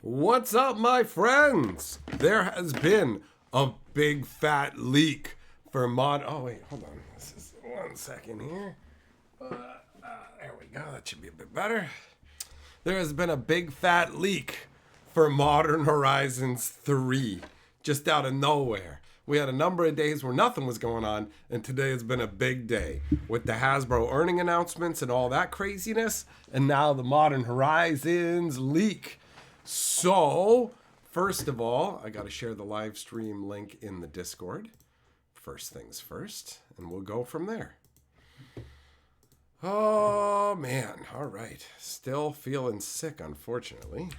What's up, my friends? There has been a big fat leak for mod. Oh, wait, hold on. This is 1 second here. There we go. That should be a bit better. There has been a big fat leak for Modern Horizons 3 just out of nowhere. We had a number of days where nothing was going on, and today has been a big day with the Hasbro earning announcements and all that craziness, and now the Modern Horizons leak. So, first of all, I got to share the live stream link in the Discord. First things first, and we'll go from there. Oh, man. All right. Still feeling sick, unfortunately.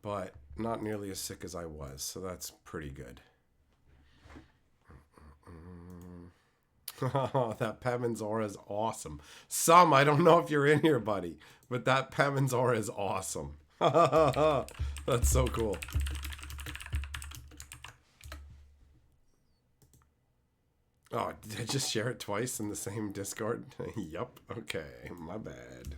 But not nearly as sick as I was, so that's pretty good. That Pemmons aura is awesome. I don't know if you're in here, buddy, but that Pemmons aura is awesome. That's so cool. Oh, did I just share it twice in the same Discord? Yup. Okay, my bad.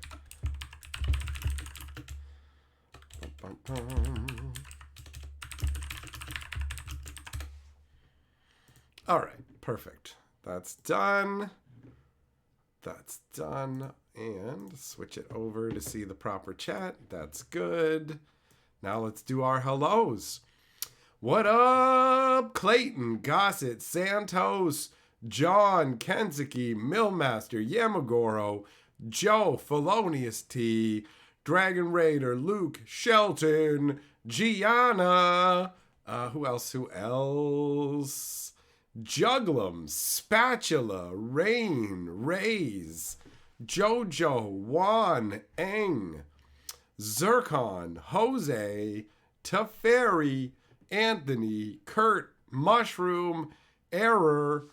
All right, perfect. That's done. That's done. And switch it over to see the proper chat. That's good. Now let's do our hellos. What up, Clayton, Gossett, Santos, John, Kenzuki, Millmaster, Yamagoro, Joe, Felonious T, Dragon Raider, Luke, Shelton, Gianna, who else? Juglum, Spatula, Rain, Rays, Jojo, Juan, Eng, Zircon, Jose, Teferi, Anthony, Kurt, Mushroom, Error,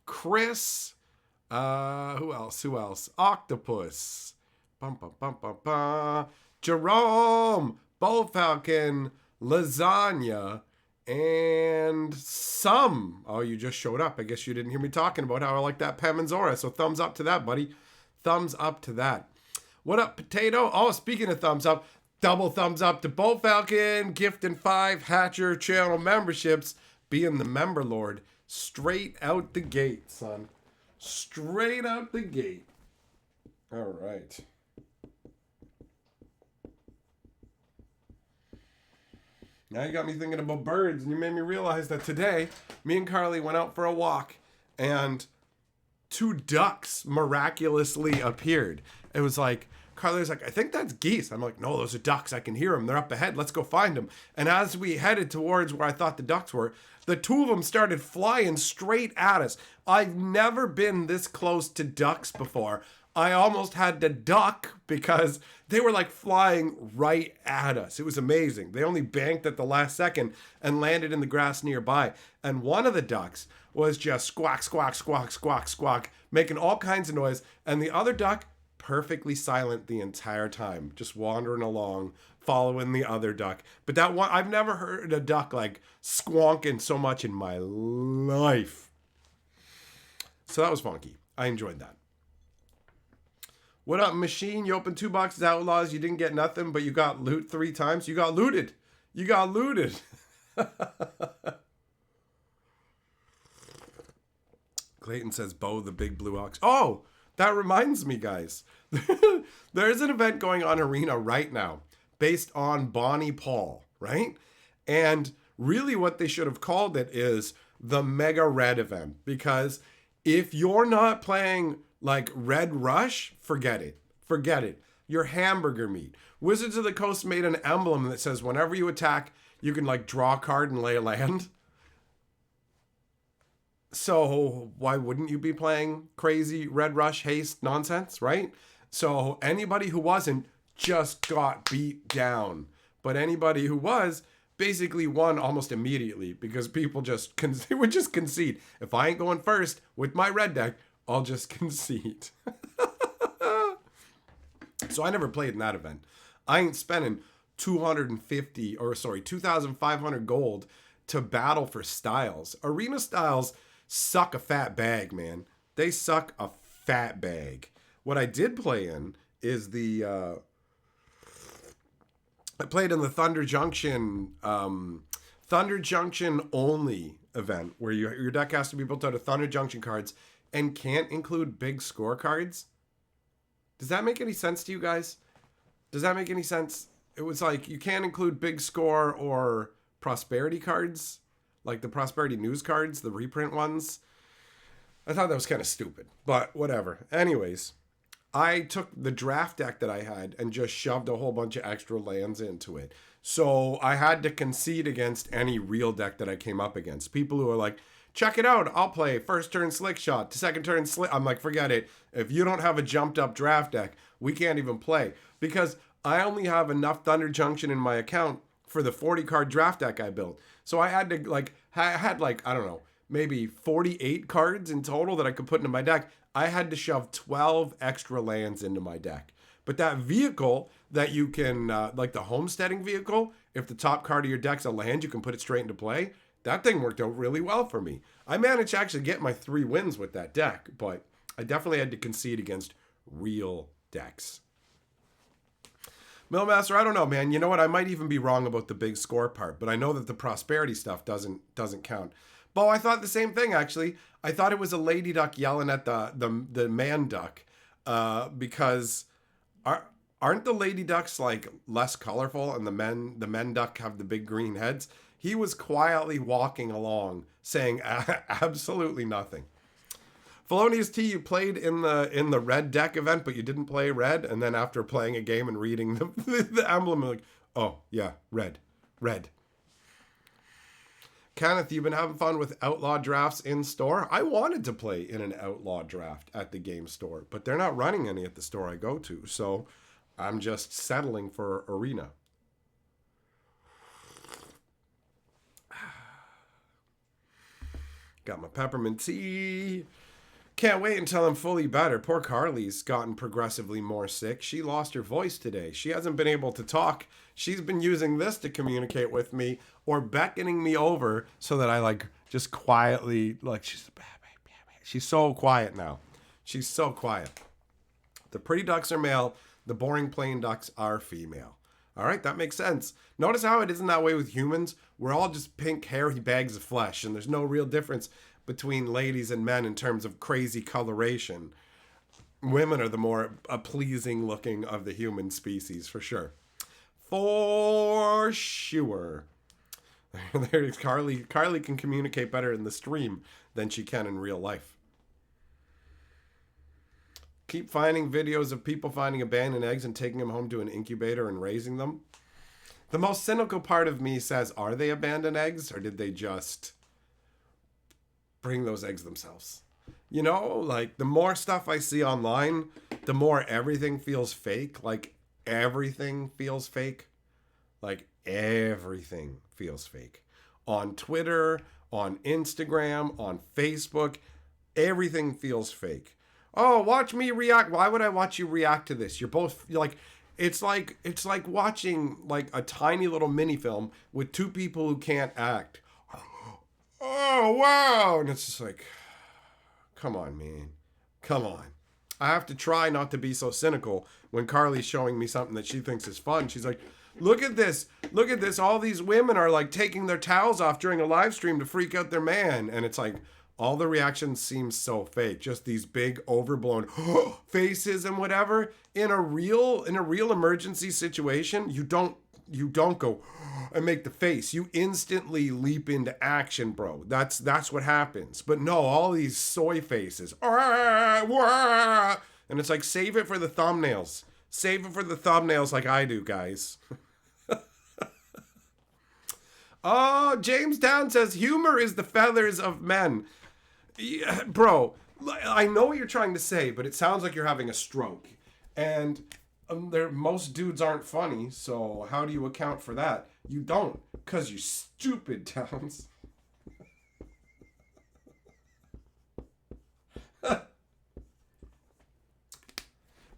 Chris, who else? Octopus, Jerome, Bullfalcon, Lasagna, and some. Oh, you just showed up. I guess you didn't hear me talking about how I like that Pemmons aura. So thumbs up to that, buddy. Thumbs up to that. What up, Potato? Oh, speaking of thumbs up, double thumbs up to Bullfalcon, gifting 5 Hatcher channel memberships, being the member lord. Straight out the gate, son. Straight out the gate. All right. Now you got me thinking about birds, and you made me realize that today, me and Carly went out for a walk, and 2 ducks miraculously appeared. It was like, Carly was like, I think that's geese. I'm like, no, those are ducks. I can hear them. They're up ahead. Let's go find them. And as we headed towards where I thought the ducks were, the 2 of them started flying straight at us. I've never been this close to ducks before. I almost had to duck because they were like flying right at us. It was amazing. They only banked at the last second and landed in the grass nearby. And one of the ducks was just squawk, squawk, squawk, squawk, squawk, making all kinds of noise. And the other duck, perfectly silent the entire time, just wandering along, following the other duck. But that one, I've never heard a duck like squonking so much in my life. So that was funky. I enjoyed that. What up, Machine? You opened 2 boxes of Outlaws. You didn't get nothing, but you got loot 3 times. You got looted. You got looted. Clayton says, Bo, the big blue ox. Oh, that reminds me, guys. There's an event going on Arena right now based on Bonnie Paul, right? And really what they should have called it is the Mega Red event. Because if you're not playing like Red Rush, forget it. Forget it. Your hamburger meat. Wizards of the Coast made an emblem that says whenever you attack, you can like draw a card and lay a land. So why wouldn't you be playing crazy Red Rush haste nonsense, right? So anybody who wasn't just got beat down. But anybody who was basically won almost immediately because people would just concede. If I ain't going first with my red deck, I'll just concede. So I never played in that event. I ain't spending 2,500 gold to battle for styles. Arena styles suck a fat bag, man. They suck a fat bag. What I did play in is the I played in the Thunder Junction only event where your deck has to be built out of Thunder Junction cards and can't include big score cards. Does that make any sense to you guys? Does that make any sense? It was like you can't include big score or prosperity cards, like the prosperity news cards, the reprint ones. I thought that was kind of stupid, but whatever. Anyways, I took the draft deck that I had and just shoved a whole bunch of extra lands into it. So I had to concede against any real deck that I came up against. People who are like, check it out, I'll play first turn Slick Shot, second turn Slick. I'm like, forget it. If you don't have a jumped up draft deck, we can't even play. Because I only have enough Thunder Junction in my account for the 40 card draft deck I built. So I had to I don't know, maybe 48 cards in total that I could put into my deck. I had to shove 12 extra lands into my deck. But that vehicle that you can, like the homesteading vehicle, if the top card of your deck's a land, you can put it straight into play. That thing worked out really well for me. I managed to actually get my 3 wins with that deck, but I definitely had to concede against real decks. Millmaster, I don't know, man. You know what? I might even be wrong about the big score part, but I know that the prosperity stuff doesn't count. Bo, I thought the same thing, actually. I thought it was a lady duck yelling at the man duck because aren't the lady ducks like less colorful and the men duck have the big green heads? He was quietly walking along saying absolutely nothing. Felonious T, you played in the red deck event, but you didn't play red, and then after playing a game and reading the emblem, like, oh yeah, red. Kenneth, you've been having fun with outlaw drafts in store? I wanted to play in an outlaw draft at the game store, but they're not running any at the store I go to, so I'm just settling for arena. Got my peppermint tea. Can't wait until I'm fully better. Poor Carly's gotten progressively more sick. She lost her voice today. She hasn't been able to talk. She's been using this to communicate with me or beckoning me over so that I like just quietly, like she's so quiet now. She's so quiet. The pretty ducks are male. The boring plain ducks are female. All right, that makes sense. Notice how it isn't that way with humans. We're all just pink, hairy bags of flesh, and there's no real difference between ladies and men in terms of crazy coloration. Women are the more pleasing looking of the human species, for sure. For sure. There's Carly. Carly can communicate better in the stream than she can in real life. Keep finding videos of people finding abandoned eggs and taking them home to an incubator and raising them. The most cynical part of me says, are they abandoned eggs or did they just bring those eggs themselves? You know, like the more stuff I see online, the more everything feels fake. Like everything feels fake. Like everything feels fake. On Twitter, on Instagram, on Facebook, everything feels fake. Oh, watch me react. Why would I watch you react to this? You're like, it's like watching like a tiny little mini film with two people who can't act. Oh, wow. And it's just like, come on, man. Come on. I have to try not to be so cynical when Carly's showing me something that she thinks is fun. She's like, look at this. Look at this. All these women are like taking their towels off during a live stream to freak out their man. And it's like, all the reactions seem so fake. Just these big overblown faces and whatever. In a real emergency situation, you don't go and make the face. You instantly leap into action, bro. That's what happens. But no, all these soy faces. And it's like, save it for the thumbnails. Save it for the thumbnails like I do, guys. Oh, James Down says, humor is the feathers of men. Yeah, bro, I know what you're trying to say, but it sounds like you're having a stroke. And most dudes aren't funny, so how do you account for that? You don't, because you stupid, Towns.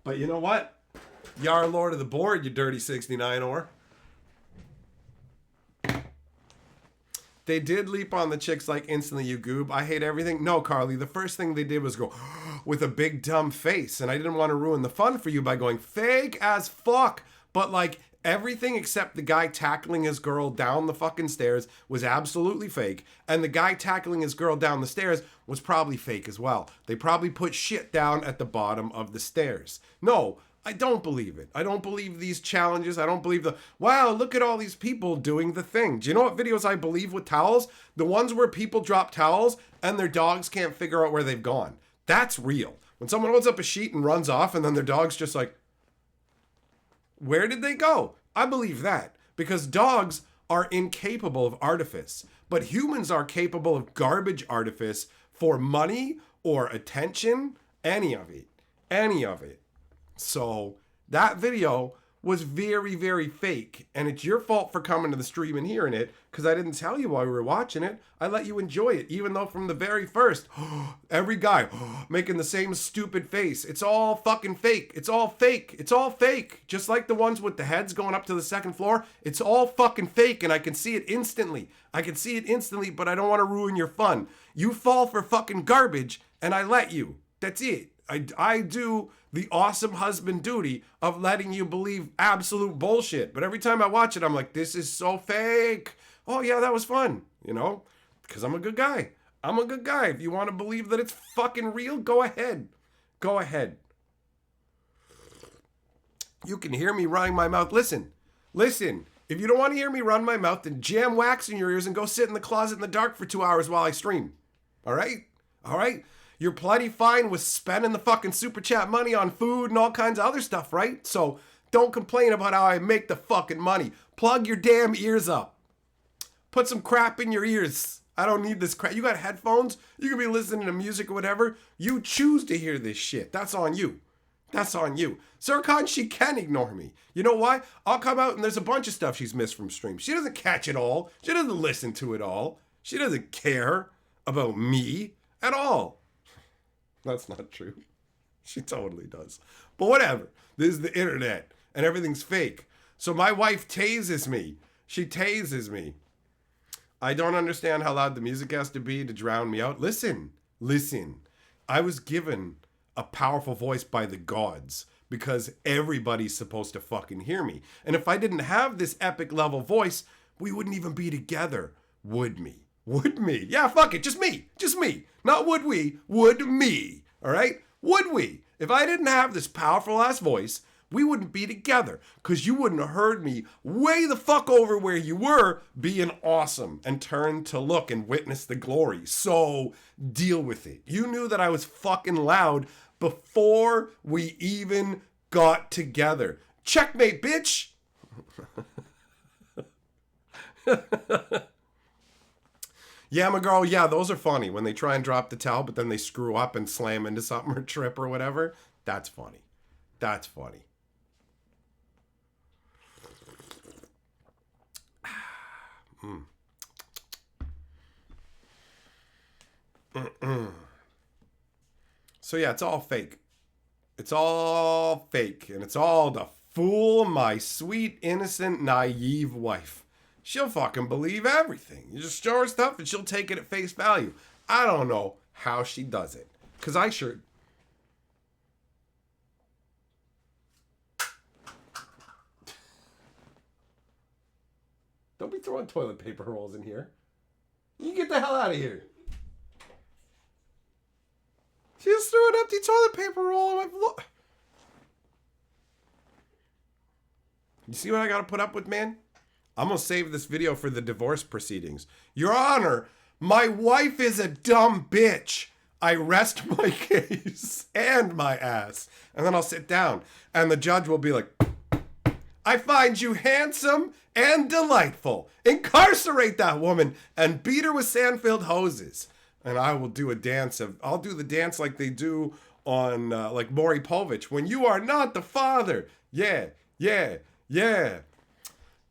But you know what? You are lord of the board, you dirty 69-or. They did leap on the chicks like instantly, you goob. I hate everything. No, Carly, the first thing they did was go with a big dumb face. And I didn't want to ruin the fun for you by going fake as fuck. But like Everything except the guy tackling his girl down the fucking stairs was absolutely fake. And the guy tackling his girl down the stairs was probably fake as well. They probably put shit down at the bottom of the stairs. No, I don't believe it. I don't believe these challenges. I don't believe wow, look at all these people doing the thing. Do you know what videos I believe with towels? The ones where people drop towels and their dogs can't figure out where they've gone. That's real. When someone holds up a sheet and runs off and then their dog's just like, where did they go? I believe that because dogs are incapable of artifice, but humans are capable of garbage artifice for money or attention, any of it. So that video was very, very fake. And it's your fault for coming to the stream and hearing it because I didn't tell you while we were watching it. I let you enjoy it, even though from the very first, every guy making the same stupid face. It's all fucking fake. It's all fake. It's all fake. Just like the ones with the heads going up to the second floor. It's all fucking fake and I can see it instantly. But I don't want to ruin your fun. You fall for fucking garbage and I let you. That's it. I do the awesome husband duty of letting you believe absolute bullshit. But every time I watch it, I'm like, this is so fake. Oh, yeah, that was fun, you know, because I'm a good guy. If you want to believe that it's fucking real, go ahead. You can hear me running my mouth. Listen. If you don't want to hear me run my mouth, then jam wax in your ears and go sit in the closet in the dark for 2 hours while I stream. All right? You're plenty fine with spending the fucking super chat money on food and all kinds of other stuff, right? So don't complain about how I make the fucking money. Plug your damn ears up. Put some crap in your ears. I don't need this crap. You got headphones? You can be listening to music or whatever. You choose to hear this shit. That's on you. Zircon, she can ignore me. You know why? I'll come out and there's a bunch of stuff she's missed from stream. She doesn't catch it all. She doesn't listen to it all. She doesn't care about me at all. That's not true. She totally does. But whatever. This is the internet and everything's fake. So my wife tases me. She tases me. I don't understand how loud the music has to be to drown me out. Listen. I was given a powerful voice by the gods because everybody's supposed to fucking hear me. And if I didn't have this epic level voice, we wouldn't even be together, would me? Yeah, fuck it. Just me. Not would we. Would me. All right? Would we? If I didn't have this powerful ass voice, we wouldn't be together because you wouldn't have heard me way the fuck over where you were being awesome and turned to look and witness the glory. So deal with it. You knew that I was fucking loud before we even got together. Checkmate, bitch. Yeah, my girl, yeah, those are funny. When they try and drop the towel, but then they screw up and slam into something or trip or whatever. That's funny. So yeah, it's all fake. And it's all to fool my sweet, innocent, naive wife. She'll fucking believe everything. You just show her stuff and she'll take it at face value. I don't know how she does it. Because I sure... Don't be throwing toilet paper rolls in here. You get the hell out of here. She just threw an empty toilet paper roll on my floor. You see what I gotta put up with, man? I'm gonna save this video for the divorce proceedings. Your Honor, my wife is a dumb bitch. I rest my case and my ass. And then I'll sit down. And the judge will be like, I find you handsome and delightful. Incarcerate that woman and beat her with sand-filled hoses. And I will do a dance I'll do the dance like they do on, like Maury Povich. When you are not the father. Yeah.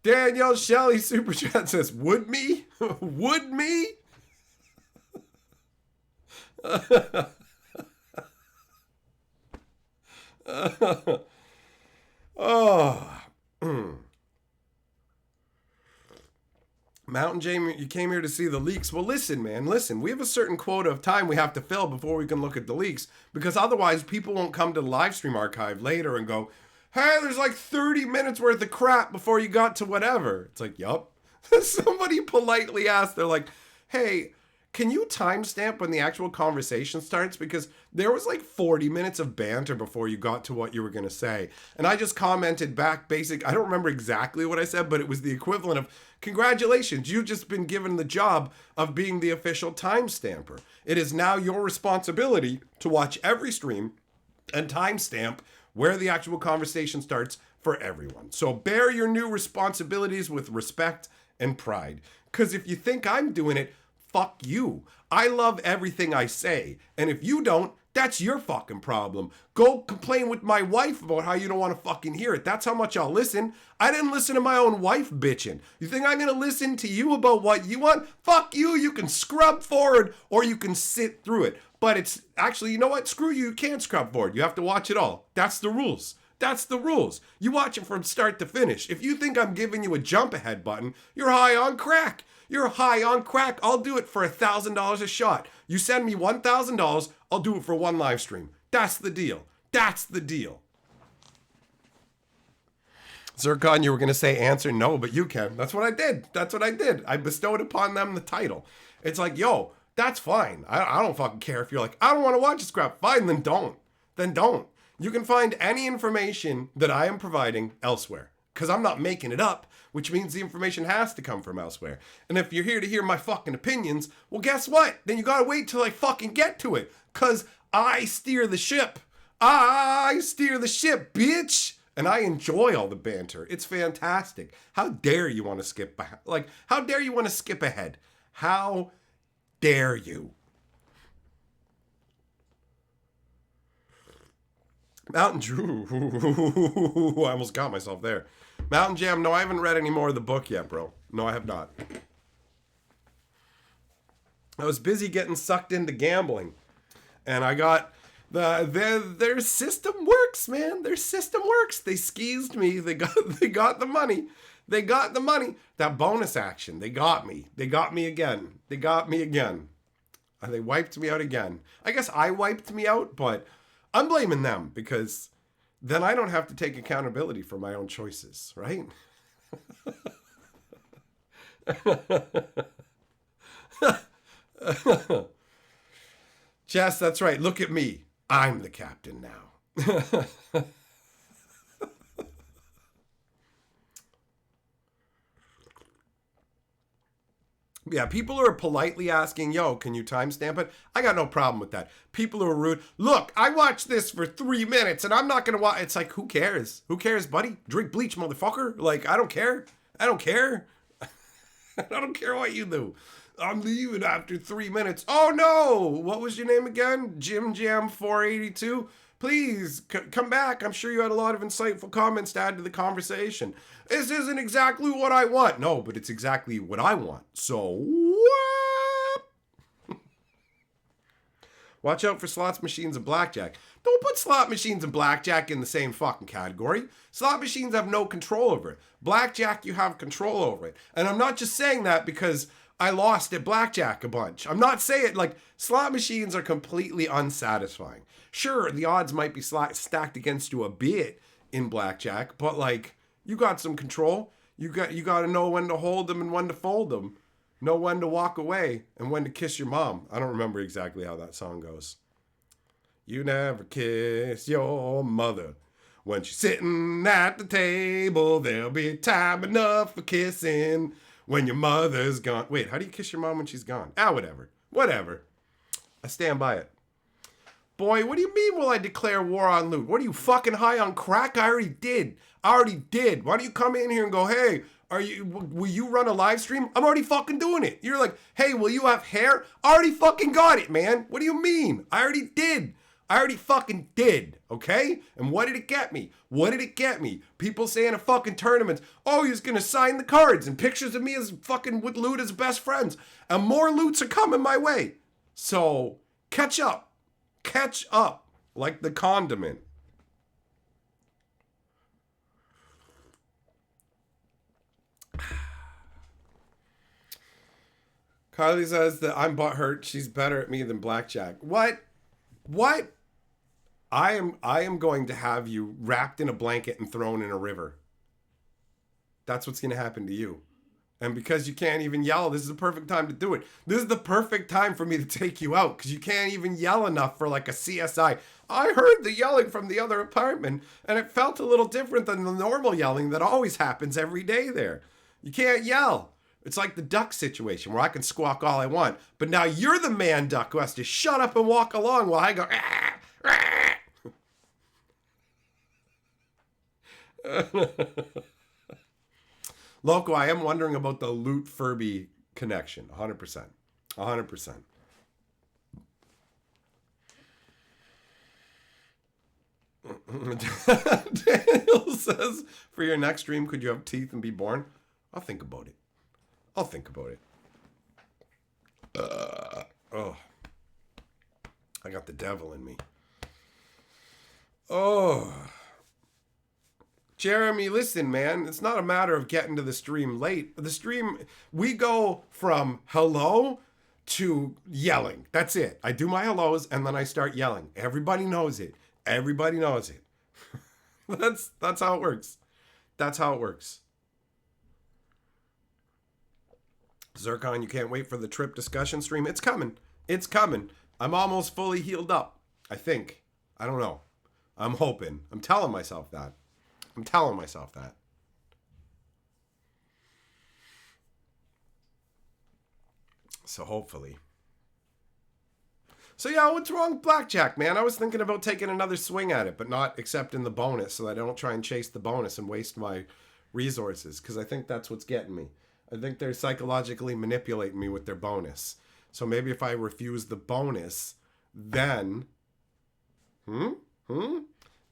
Danielle Shelley Super Chat says, would me? Would me? Mountain Jamie, you came here to see the leaks. Well, listen, man, listen. We have a certain quota of time we have to fill before we can look at the leaks, because otherwise people won't come to the live stream archive later and go, hey, there's like 30 minutes worth of crap before you got to whatever. It's like, yup. Somebody politely asked, they're like, hey, can you timestamp when the actual conversation starts? Because there was like 40 minutes of banter before you got to what you were going to say. And I just commented back I don't remember exactly what I said, but it was the equivalent of, congratulations, you've just been given the job of being the official timestamper. It is now your responsibility to watch every stream and timestamp where the actual conversation starts for everyone. So bear your new responsibilities with respect and pride. Because if you think I'm doing it, fuck you. I love everything I say. And if you don't, that's your fucking problem. Go complain with my wife about how you don't want to fucking hear it. That's how much I'll listen. I didn't listen to my own wife bitching. You think I'm going to listen to you about what you want? Fuck you. You can scrub forward or you can sit through it. But it's actually, you know what? Screw you. You can't scrub forward. You have to watch it all. That's the rules. That's the rules. You watch it from start to finish. If you think I'm giving you a jump ahead button, you're high on crack. You're high on crack. I'll do it for $1,000 a shot. You send me $1,000, I'll do it for one live stream. That's the deal. That's the deal. Zircon, you were going to say answer no, but you can. That's what I did. That's what I did. I bestowed upon them the title. It's like, yo, that's fine. I don't fucking care if you're like, I don't want to watch this crap. Fine, then don't. Then don't. You can find any information that I am providing elsewhere because I'm not making it up, which means the information has to come from elsewhere. And if you're here to hear my fucking opinions, well, guess what? Then you gotta wait till I fucking get to it because I steer the ship. I steer the ship, bitch. And I enjoy all the banter. It's fantastic. How dare you want to skip ahead? Like, how dare you want to skip ahead? How dare you? Mountain Drew. I almost got myself there. Mountain Jam. No, I haven't read any more of the book yet, bro. No, I have not. I was busy getting sucked into gambling. And I got their system works, man. Their system works. They skeezed me. They got the money. They got the money. That bonus action. They got me. They got me again. They got me again. And they wiped me out again. I guess I wiped me out, but I'm blaming them because then I don't have to take accountability for my own choices, right? Jess, that's right. Look at me. I'm the captain now. Yeah, people are politely asking, yo, can you timestamp it? I got no problem with that. People who are rude. Look, I watched this for 3 minutes and I'm not going to watch. It's like, who cares? Who cares, buddy? Drink bleach, motherfucker. Like, I don't care. I don't care. I don't care what you do. I'm leaving after 3 minutes. Oh, no. What was your name again? Jim Jam 482? Please come back. I'm sure you had a lot of insightful comments to add to the conversation. This isn't exactly what I want. No, but it's exactly what I want. So what? Watch out for slots, machines, and blackjack. Don't put slot machines and blackjack in the same fucking category. Slot machines have no control over it. Blackjack, you have control over it. And I'm not just saying that because I lost at blackjack a bunch. I'm not saying, like, slot machines are completely unsatisfying. Sure, the odds might be stacked against you a bit in blackjack, but, like, you got some control. You got to know when to hold them and when to fold them. Know when to walk away and when to kiss your mom. I don't remember exactly how that song goes. You never kiss your mother. When she's sitting at the table, there'll be time enough for kissing. When your mother's gone. Wait, how do you kiss your mom when she's gone? Whatever. Whatever. I stand by it. Boy, what do you mean will I declare war on loot? What are you, fucking high on crack? I already did. Why don't you come in here and go, hey, will you run a live stream? I'm already fucking doing it. You're like, hey, will you have hair? I already fucking got it, man. What do you mean? I already did. I already fucking did, okay? And what did it get me? What did it get me? People saying at fucking tournaments, oh, he's gonna sign the cards and pictures of me as fucking with loot as best friends. And more loots are coming my way. So, catch up. Catch up like the condiment. Carly says that I'm butthurt. She's better at me than blackjack. What? What? I am going to have you wrapped in a blanket and thrown in a river. That's what's going to happen to you. And because you can't even yell, this is the perfect time to do it. This is the perfect time for me to take you out because you can't even yell enough for like a CSI. I heard the yelling from the other apartment and it felt a little different than the normal yelling that always happens every day there. You can't yell. It's like the duck situation where I can squawk all I want, but now you're the man duck who has to shut up and walk along while I go, ah, ah. Loco, I am wondering about the Loot Furby connection. 100%. 100%. Daniel says, for your next stream, could you have teeth and be born? I'll think about it. I'll think about it. Oh. I got the devil in me. Oh. Jeremy, listen, man, it's not a matter of getting to the stream late. The stream, we go from hello to yelling. That's it. I do my hellos and then I start yelling. Everybody knows it. Everybody knows it. That's how it works. That's how it works. Zircon, you can't wait for the trip discussion stream. It's coming. It's coming. I'm almost fully healed up. I think. I don't know. I'm hoping. I'm telling myself that. I'm telling myself that. So hopefully. So yeah, what's wrong with blackjack, man? I was thinking about taking another swing at it, but not accepting the bonus so that I don't try and chase the bonus and waste my resources, because I think that's what's getting me. I think they're psychologically manipulating me with their bonus. So maybe if I refuse the bonus, then...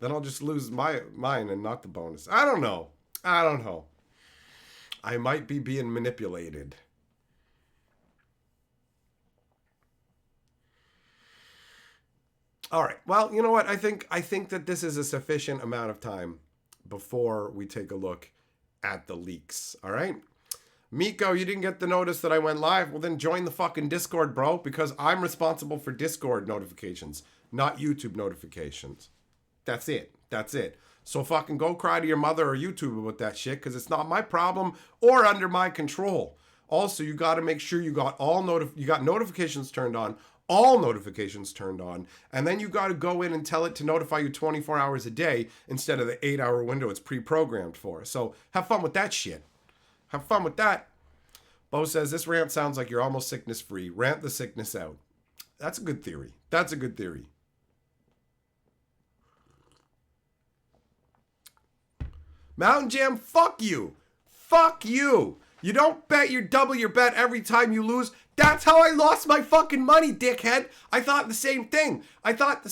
Then I'll just lose mine and not the bonus. I don't know. I might be being manipulated. All right. Well, you know what? I think that this is a sufficient amount of time before we take a look at the leaks. All right? Miko, you didn't get the notice that I went live? Well, then join the fucking Discord, bro, because I'm responsible for Discord notifications, not YouTube notifications. That's it. That's it. So fucking go cry to your mother or YouTube about that shit, because it's not my problem or under my control. Also, you got to make sure you got notifications turned on, all notifications turned on, and then you got to go in and tell it to notify you 24 hours a day instead of the 8-hour window it's pre-programmed for. So have fun with that shit. Have fun with that. Bo says, this rant sounds like you're almost sickness free. Rant the sickness out. That's a good theory. That's a good theory. Mountain Jam, fuck you. Fuck you. You don't bet you double your bet every time you lose. That's how I lost my fucking money, dickhead. I thought the same thing. I thought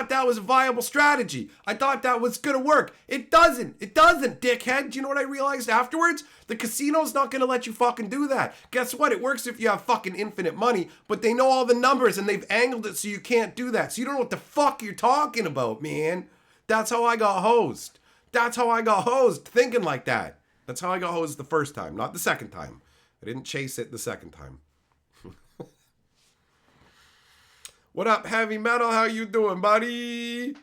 that was a viable strategy. I thought that was gonna work. It doesn't, dickhead. Do you know what I realized afterwards? The casino's not gonna let you fucking do that. Guess what? It works if you have fucking infinite money, but they know all the numbers and they've angled it so you can't do that. So you don't know what the fuck you're talking about, man. That's how I got hosed. That's how I got hosed, thinking like that. That's how I got hosed the first time, not the second time. I didn't chase it the second time. What up, Heavy Metal? How you doing, buddy?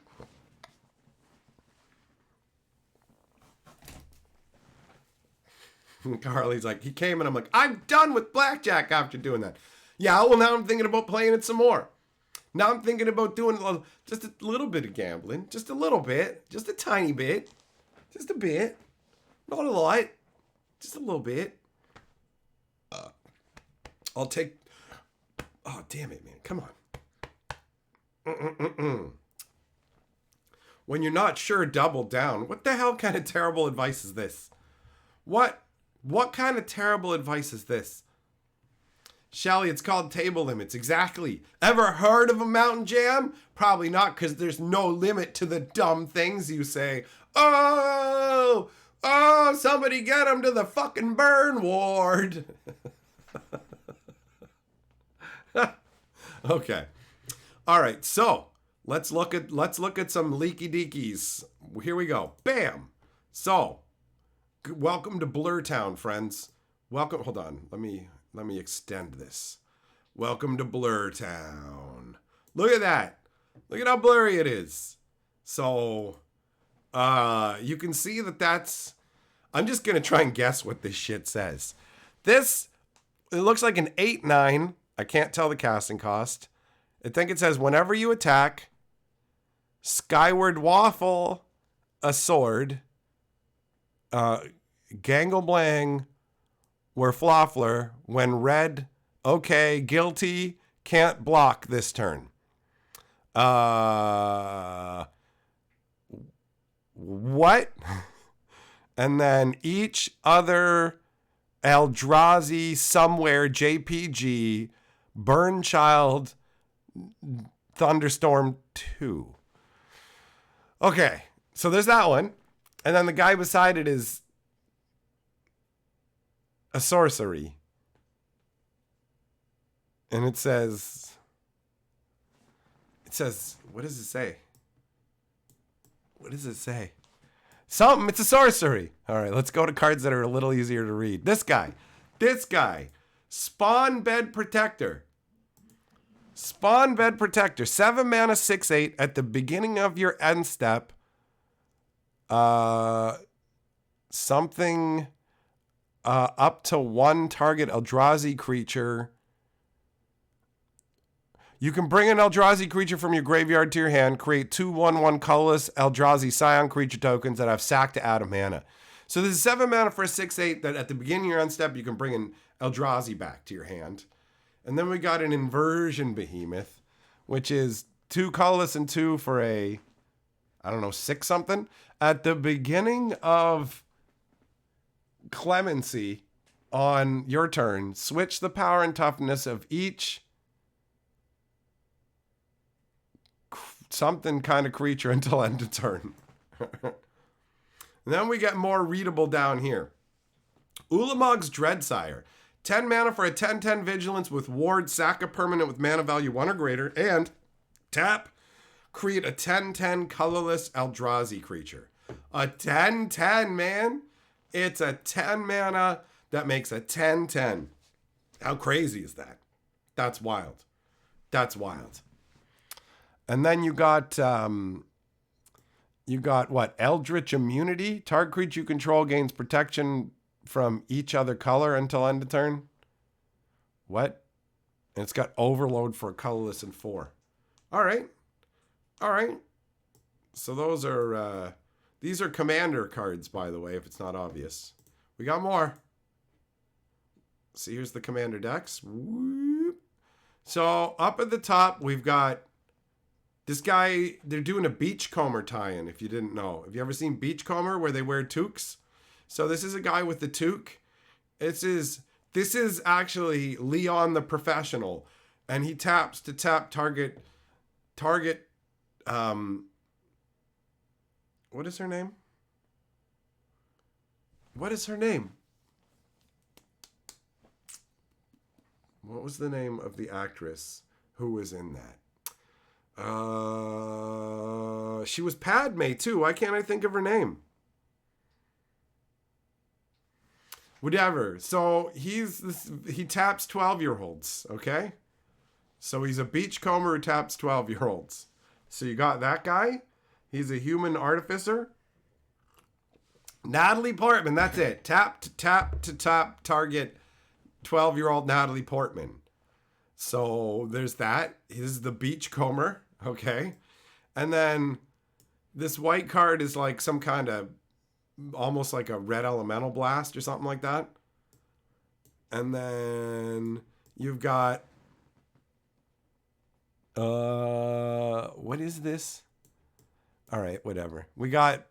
Carly's like, he came and I'm like, I'm done with blackjack after doing that. Yeah, well, now I'm thinking about playing it some more. Now I'm thinking about doing just a little bit of gambling. Just a little bit. Just a tiny bit. Just a bit. Not a lot. Just a little bit. I'll take... Oh, damn it, man. Come on. When you're not sure, double down. What the hell kind of terrible advice is this? What kind of terrible advice is this? Shelly, it's called table limits. Exactly. Ever heard of a Mountain Jam? Probably not, because there's no limit to the dumb things you say. Oh, somebody get him to the fucking burn ward. Okay. All right. So let's look at some leaky deekies. Here we go. Bam. So welcome to Blur Town, friends. Welcome. Hold on. Let me extend this. Welcome to Blur Town. Look at that. Look at how blurry it is. So, you can see that that's... I'm just going to try and guess what this shit says. This, it looks like an 8/9. I can't tell the casting cost. I think it says, whenever you attack, Skyward Waffle, a sword, Gangleblang, were Floffler, when red, okay, guilty, can't block this turn. What? And then each other Eldrazi somewhere JPG, Burnchild, Thunderstorm 2. Okay, so there's that one. And then the guy beside it is a sorcery. And it says, what does it say? What does it say? Something, it's a sorcery. All right, let's go to cards that are a little easier to read. This guy, Spawn Bed Protector. Spawn Bed Protector, 7 mana, 6/8. At the beginning of your end step, something up to 1 target Eldrazi creature. You can bring an Eldrazi creature from your graveyard to your hand, create 2/1/1 colorless Eldrazi Scion creature tokens that have sack to add a mana. So this is 7 mana for a 6/8 that at the beginning of your end step, you can bring an Eldrazi back to your hand. And then we got an Inversion Behemoth, which is 2 colorless and 2 for a, 6 something. At the beginning of Clemency on your turn, switch the power and toughness of each something kind of creature until end of turn. Then we get more readable down here. Ulamog's Dreadsire. 10 mana for a 10/10 vigilance with ward, sack a permanent with mana value 1 or greater, and tap, create a 10/10 colorless Eldrazi creature. A 10/10, man. It's a 10 mana that makes a 10/10. How crazy is that? That's wild. That's wild. And then you got what? Eldritch Immunity. Target creature you control gains protection from each other color until end of turn. What? And it's got Overload for a colorless and 4. All right. So those are these are commander cards, by the way, if it's not obvious. We got more. See, here's the commander decks. Whoop. So up at the top, we've got this guy. They're doing a Beachcomber tie-in, if you didn't know. Have you ever seen Beachcomber where they wear toques? So this is a guy with the toque. This is actually Leon the Professional. And he taps to tap target, what is her name? What is her name? What was the name of the actress who was in that? She was Padme too. Why can't I think of her name? Whatever. So he taps 12-year-olds, okay? So he's a beachcomber who taps 12-year-olds. So you got that guy. He's a human artificer. Natalie Portman, that's it. Tap to tap target 12-year-old Natalie Portman. So there's that. He's the Beachcomber, okay? And then this white card is like some kind of almost like a red elemental blast or something like that. And then you've got what is this? All right, whatever. We got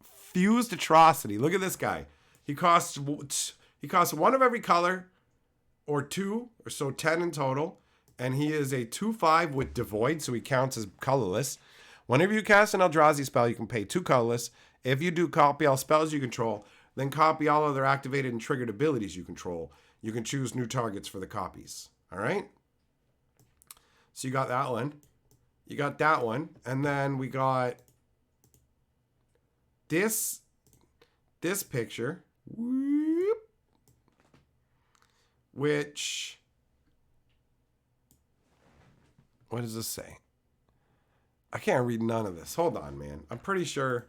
Fused Atrocity. Look at this guy. He costs 1 of every color, or 2, or so 10 in total. And he is a 2/5 with Devoid, so he counts as colorless. Whenever you cast an Eldrazi spell, you can pay 2 colorless. If you do copy all spells you control, then copy all other activated and triggered abilities you control. You can choose new targets for the copies. All right? So you got that one. You got that one. And then we got this picture. Whoop, which... what does this say? I can't read none of this. Hold on, man. I'm pretty sure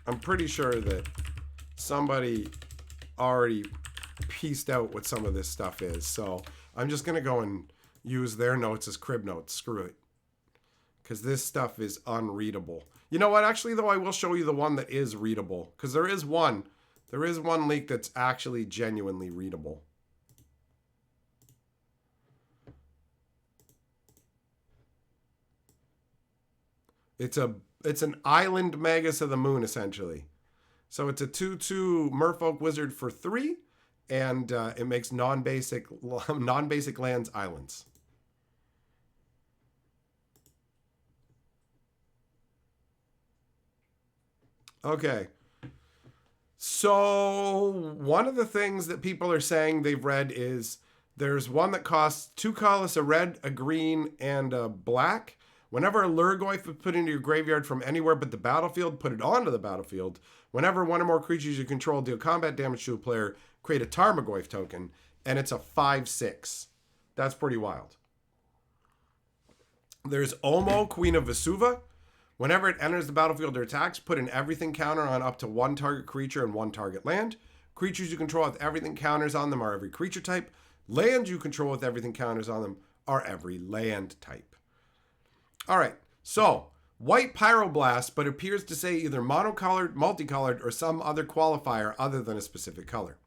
that somebody already pieced out what some of this stuff is. So I'm just going to go and use their notes as crib notes. Screw it. Because this stuff is unreadable. You know what? Actually, though, I will show you the one that is readable. Because there is one leak that's actually genuinely readable. It's an island Magus of the Moon, essentially. So it's a 2/2 Merfolk Wizard for 3, and it makes non-basic lands islands. Okay. So one of the things that people are saying they've read is there's one that costs 2 colorless, a red, a green, and a black. Whenever a Lurgoyf is put into your graveyard from anywhere but the battlefield, put it onto the battlefield. Whenever one or more creatures you control deal combat damage to a player, create a Tarmogoyf token, and it's a 5/6. That's pretty wild. There's Omo, Queen of Vesuva. Whenever it enters the battlefield or attacks, put an everything counter on up to 1 target creature and 1 target land. Creatures you control with everything counters on them are every creature type. Lands you control with everything counters on them are every land type. All right, so white Pyroblast, but appears to say either monocolored, multicolored, or some other qualifier other than a specific color.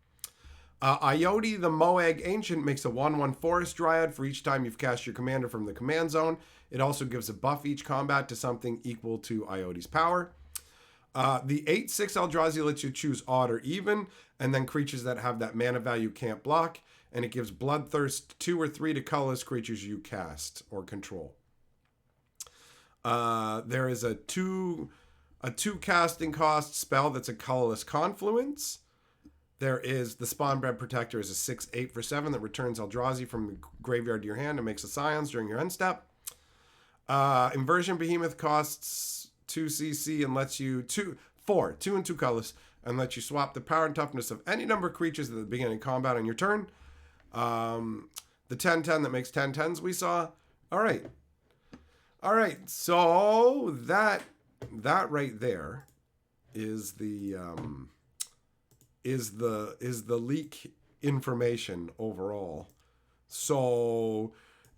Ioti, the Moag Ancient, makes a 1/1 Forest Dryad for each time you've cast your commander from the command zone. It also gives a buff each combat to something equal to Ioti's power. The 8/6 Eldrazi lets you choose odd or even, and then creatures that have that mana value can't block, and it gives Bloodthirst 2 or 3 to colorless creatures you cast or control. There is a two casting cost spell that's a colorless Confluence. There is the Spawnbred Protector is a 6/8 for 7 that returns Eldrazi from the graveyard to your hand and makes a Scions during your end step. Inversion Behemoth costs 2 CC and lets you 2 and 2 colors and lets you swap the power and toughness of any number of creatures at the beginning of combat on your turn. The 10/10 that makes 10/10s we saw. All right, so that right there is the leak information overall. So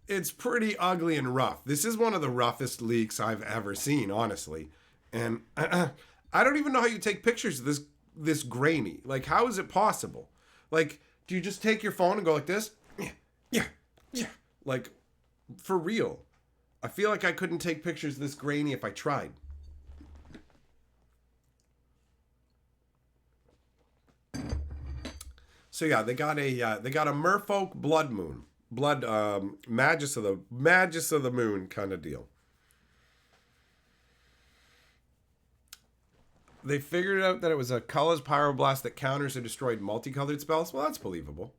it's pretty ugly and rough. This is one of the roughest leaks I've ever seen, honestly. And I don't even know how you take pictures of this grainy. Like, how is it possible? Like, do you just take your phone and go like this? Yeah. Like, for real. I feel like I couldn't take pictures this grainy if I tried. So yeah, they got a Merfolk Blood Moon, Magus of the Moon kind of deal. They figured out that it was a colorless Pyroblast that counters or destroyed multicolored spells. Well, that's believable.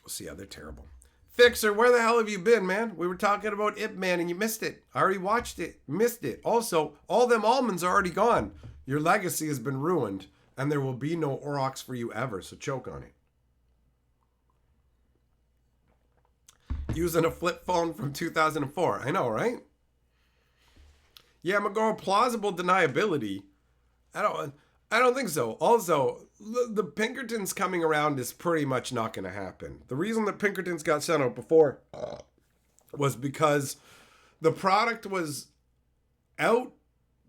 So yeah, they're terrible. Fixer, where the hell have you been, man? We were talking about Ip Man and you missed it. I already watched it. Missed it. Also, all them almonds are already gone. Your legacy has been ruined, and there will be no Aurochs for you ever, so choke on it. Using a flip phone from 2004. I know, right? Yeah, Magora, plausible deniability. I don't think so. Also, the Pinkertons coming around is pretty much not going to happen. The reason that Pinkertons got sent out before was because the product was out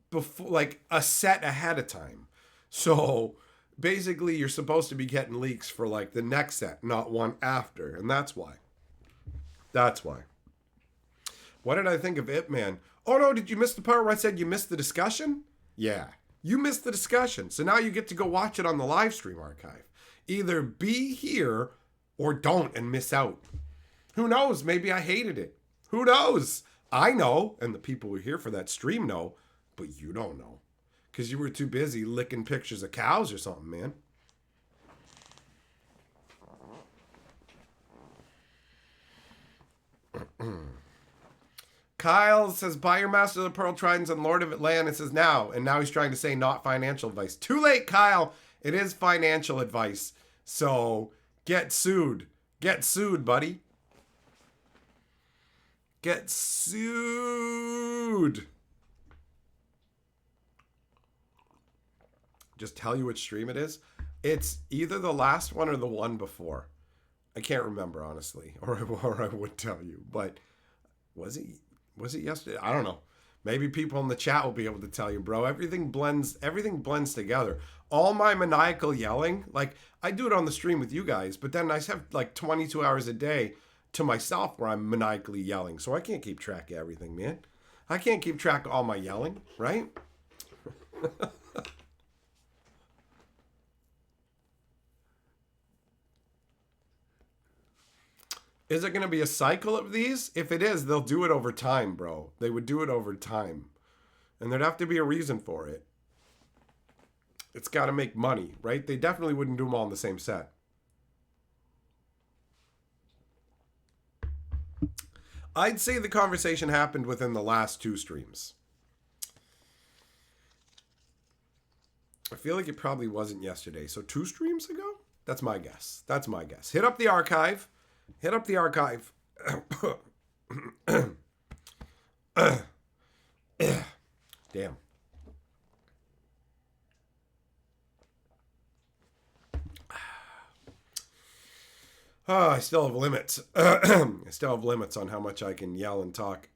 before, like a set ahead of time. So basically, you're supposed to be getting leaks for like the next set, not one after, and that's why. What did I think of Ip Man? Oh no, did you miss the part where I said you missed the discussion? Yeah. You missed the discussion, so now you get to go watch it on the live stream archive. Either be here or don't and miss out. Who knows? Maybe I hated it. Who knows? I know, and the people who are here for that stream know, but you don't know. Because you were too busy licking pictures of cows or something, man. Kyle says, buy your Master of the Pearl Tridents and Lord of Atlantis says now. And now he's trying to say not financial advice. Too late, Kyle. It is financial advice. So get sued. Get sued, buddy. Get sued. Just tell you which stream it is. It's either the last one or the one before. I can't remember, honestly, or I would tell you. But was it yesterday? I don't know. Maybe people in the chat will be able to tell you, bro. Everything blends together. All my maniacal yelling, like I do it on the stream with you guys, but then I have like 22 hours a day to myself where I'm maniacally yelling. So I can't keep track of everything, man. I can't keep track of all my yelling, right? Is it going to be a cycle of these? If it is, they'll do it over time, bro. They would do it over time. And there'd have to be a reason for it. It's got to make money, right? They definitely wouldn't do them all in the same set. I'd say the conversation happened within the last 2 streams. I feel like it probably wasn't yesterday. So 2 streams ago? That's my guess. That's my guess. Hit up the archive. Hit up the archive. Damn. Oh, I still have limits. I still have limits on how much I can yell and talk.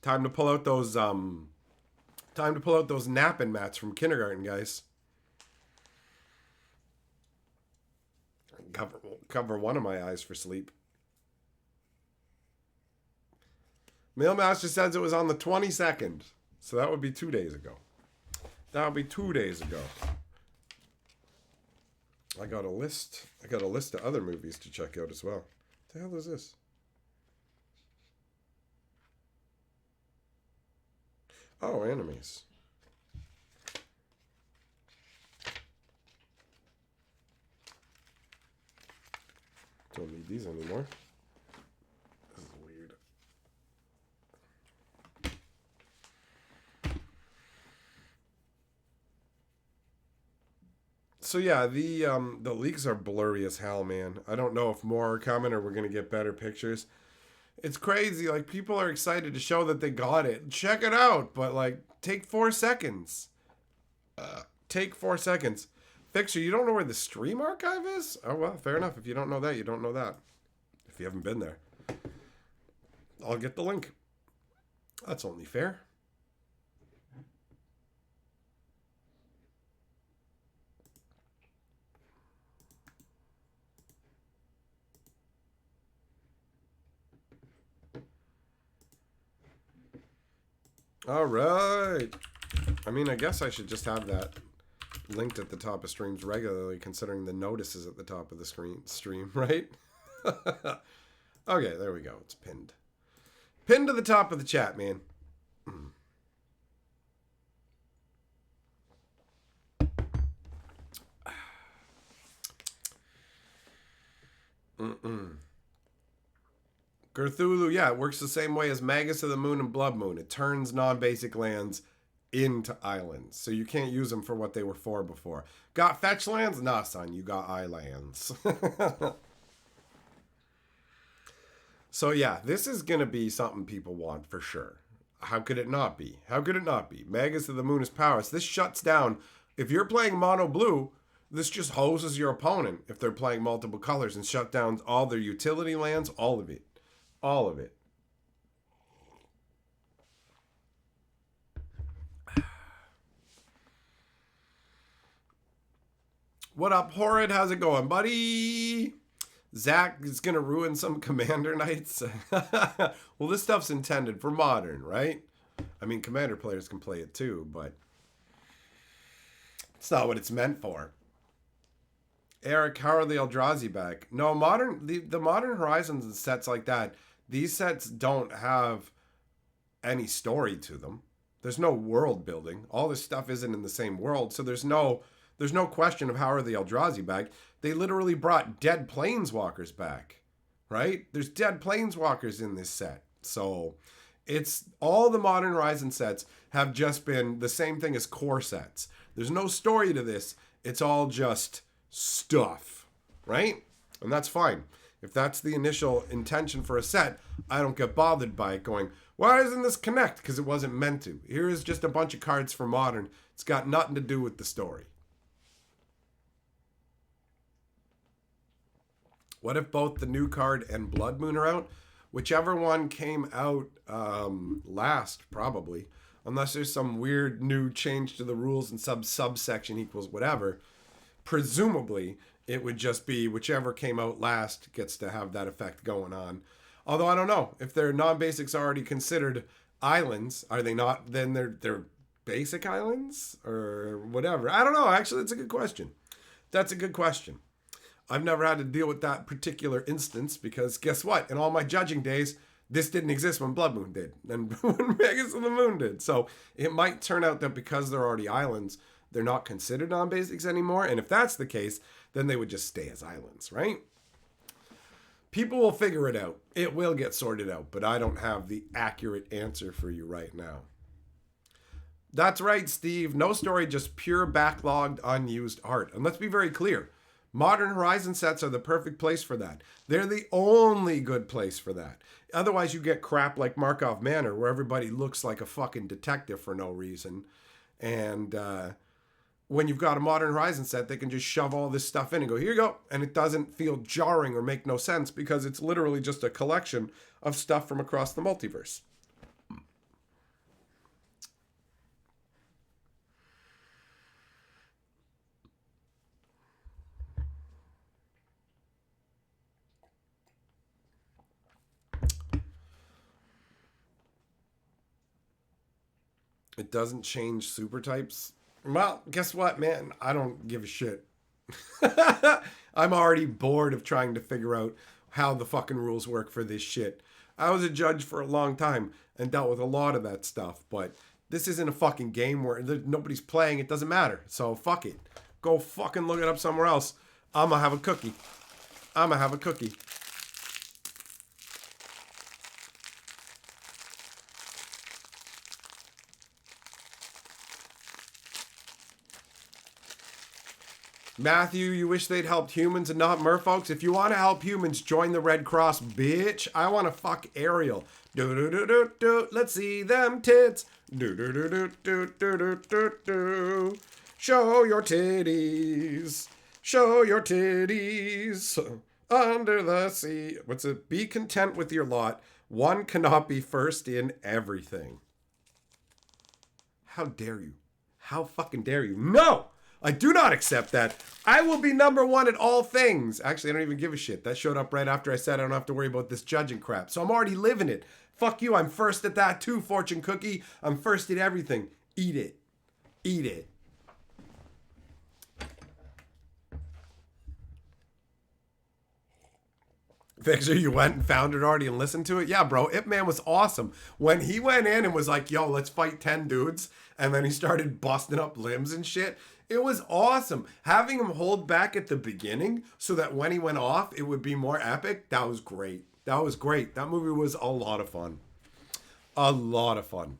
Time to pull out those napping mats from kindergarten, guys. Cover one of my eyes for sleep. Mailmaster says it was on the 22nd. So that would be 2 days ago. That would be 2 days ago. I got a list of other movies to check out as well. What the hell is this? Oh, animes. Don't need these anymore. This is weird. So yeah, the leaks are blurry as hell, man. I don't know if more are coming or we're gonna get better pictures. It's crazy. Like, people are excited to show that they got it. Check it out, but like, take 4 seconds. Take 4 seconds. Fixer, you don't know where the stream archive is? Oh, well, fair enough. If you don't know that, you don't know that. If you haven't been there. I'll get the link. That's only fair. All right. I mean, I guess I should just have that linked at the top of streams regularly, considering the notice is at the top of the stream, right? Okay, there we go. It's pinned. Pinned to the top of the chat, man. Cthulhu, yeah, it works the same way as Magus of the Moon and Blood Moon. It turns non-basic lands into islands. So you can't use them for what they were for before. Got fetch lands? Nah, son, you got islands. So yeah, this is going to be something people want for sure. How could it not be? How could it not be? Magus of the Moon is powerless. This shuts down. If you're playing mono blue, this just hoses your opponent if they're playing multiple colors and shut down all their utility lands, all of it. All of it. What up, Horrid? How's it going, buddy? Zach is going to ruin some Commander Knights. Well, this stuff's intended for modern, right? I mean, Commander players can play it too, but it's not what it's meant for. Eric, how are the Eldrazi back? No, the Modern Horizons and sets like that, these sets don't have any story to them. There's no world building. All this stuff isn't in the same world, so there's no question of how are the Eldrazi back. They literally brought dead planeswalkers back, right? There's dead planeswalkers in this set. So it's all the Modern Horizon sets. have just been the same thing as core sets. There's no story to this. It's all just stuff, right? And that's fine. If that's the initial intention for a set, I don't get bothered by it going, why doesn't this connect? Because it wasn't meant to. Here is just a bunch of cards for Modern. It's got nothing to do with the story. What if both the new card and Blood Moon are out? Whichever one came out last, probably. Unless there's some weird new change to the rules and subsection equals whatever. Presumably, it would just be whichever came out last gets to have that effect going on. Although I don't know. If their non-basics already considered islands, are they not? Then they're basic islands? Or whatever. I don't know. Actually, that's a good question. That's a good question. I've never had to deal with that particular instance because guess what? In all my judging days, this didn't exist when Blood Moon did and when Magus of the Moon did. So it might turn out that because they're already islands, they're not considered non-basics anymore. And if that's the case, then they would just stay as islands, right? People will figure it out. It will get sorted out, but I don't have the accurate answer for you right now. That's right, Steve. No story, just pure backlogged, unused art. And let's be very clear. Modern Horizon sets are the perfect place for that. They're the only good place for that. Otherwise, you get crap like Markov Manor, where everybody looks like a fucking detective for no reason. And when you've got a Modern Horizon set, they can just shove all this stuff in and go, here you go. And it doesn't feel jarring or make no sense because it's literally just a collection of stuff from across the multiverse. It doesn't change super types. Well, guess what, man? I don't give a shit. I'm already bored of trying to figure out how the fucking rules work for this shit. I was a judge for a long time and dealt with a lot of that stuff, but this isn't a fucking game where nobody's playing. It doesn't matter. So fuck it. Go fucking look it up somewhere else. I'm gonna have a cookie. I'm gonna have a cookie. Matthew, you wish they'd helped humans and not merfolks? If you want to help humans, join the Red Cross, bitch. I want to fuck Ariel. Do-do-do-do-do. Let's see them tits. Do-do-do-do-do-do-do-do. Show your titties. Show your titties. Under the sea. What's it? Be content with your lot. One cannot be first in everything. How dare you? How fucking dare you? No! I do not accept that. I will be number one at all things. Actually, I don't even give a shit. That showed up right after I said I don't have to worry about this judging crap. So I'm already living it. Fuck you. I'm first at that too, Fortune Cookie. I'm first at everything. Eat it. Eat it. Fixer, you went and found it already and listened to it? Yeah, bro. Ip Man was awesome. When he went in and was like, yo, let's fight 10 dudes. And then he started busting up limbs and shit. It was awesome. Having him hold back at the beginning so that when he went off, it would be more epic. That was great. That was great. That movie was a lot of fun. A lot of fun.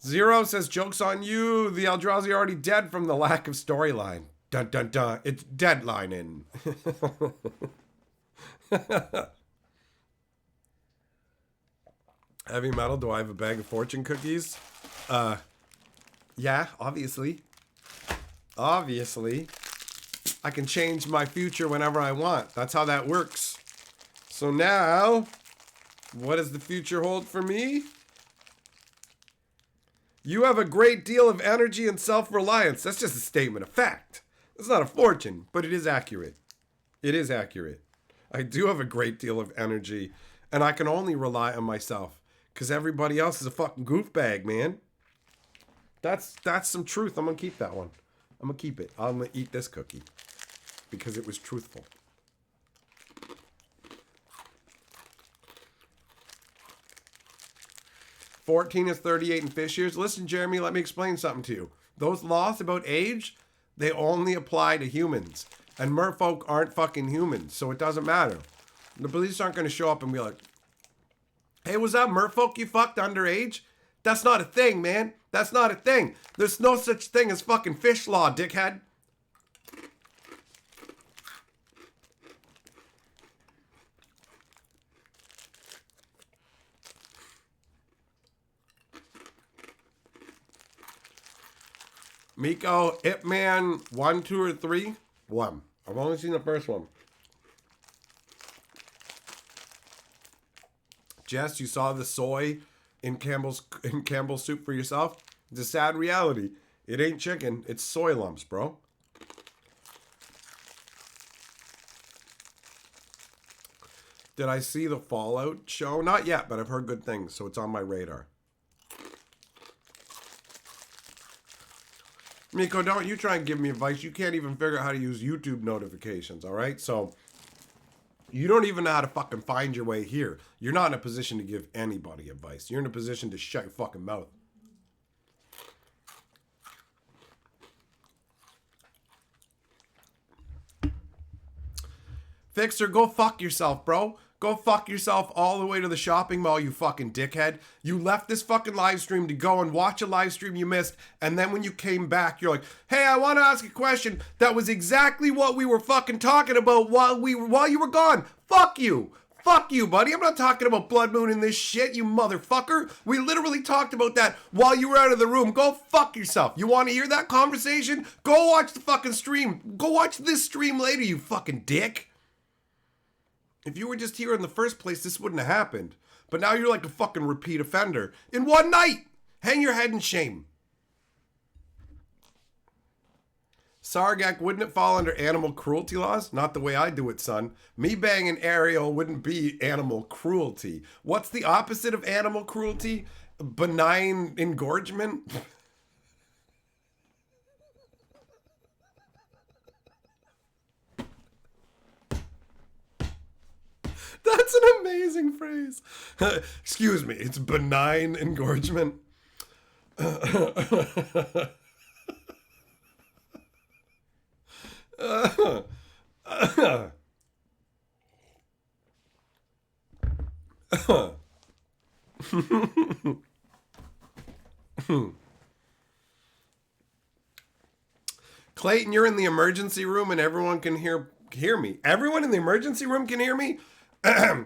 Zero says, joke's on you. The Eldrazi are already dead from the lack of storyline. Dun dun dun. It's deadlining. Heavy metal, do I have a bag of fortune cookies? Yeah, obviously. Obviously. I can change my future whenever I want. That's how that works. So now, what does the future hold for me? You have a great deal of energy and self-reliance. That's just a statement of fact. It's not a fortune, but it is accurate. It is accurate. I do have a great deal of energy, and I can only rely on myself because everybody else is a fucking goofbag, man. That's some truth. I'm going to keep that one. I'm going to keep it. I'm going to eat this cookie because it was truthful. $14 is 38 in fish years. Listen, Jeremy, let me explain something to you. Those laws about age, they only apply to humans. And merfolk aren't fucking humans, so it doesn't matter. The police aren't going to show up and be like, Hey, was that merfolk you fucked underage? That's not a thing, man. That's not a thing. There's no such thing as fucking fish law, dickhead. Miko, Ip Man 1, 2, or 3? 1. I've only seen the first one. Jess, you saw the soy in Campbell's soup for yourself? It's a sad reality. It ain't chicken, it's soy lumps, bro. Did I see the Fallout show? Not yet, but I've heard good things, so it's on my radar. Miko, don't you try and give me advice. You can't even figure out how to use YouTube notifications, all right? So, you don't even know how to fucking find your way here. You're not in a position to give anybody advice. You're in a position to shut your fucking mouth. Fixer, go fuck yourself, bro. Go fuck yourself all the way to the shopping mall, you fucking dickhead. You left this fucking live stream to go and watch a live stream you missed, and then when you came back, you're like, hey, I want to ask a question. That was exactly what we were fucking talking about while you were gone. Fuck you. Fuck you, buddy. I'm not talking about Blood Moon and this shit, you motherfucker. We literally talked about that while you were out of the room. Go fuck yourself. You want to hear that conversation? Go watch the fucking stream. Go watch this stream later, you fucking dick. If you were just here in the first place, this wouldn't have happened. But now you're like a fucking repeat offender. In one night! Hang your head in shame. Sargak, wouldn't it fall under animal cruelty laws? Not the way I do it, son. Me banging Ariel wouldn't be animal cruelty. What's the opposite of animal cruelty? Benign engorgement? That's an amazing phrase. Excuse me, it's benign engorgement. Clayton, you're in the emergency room and everyone can hear me. Everyone in the emergency room can hear me?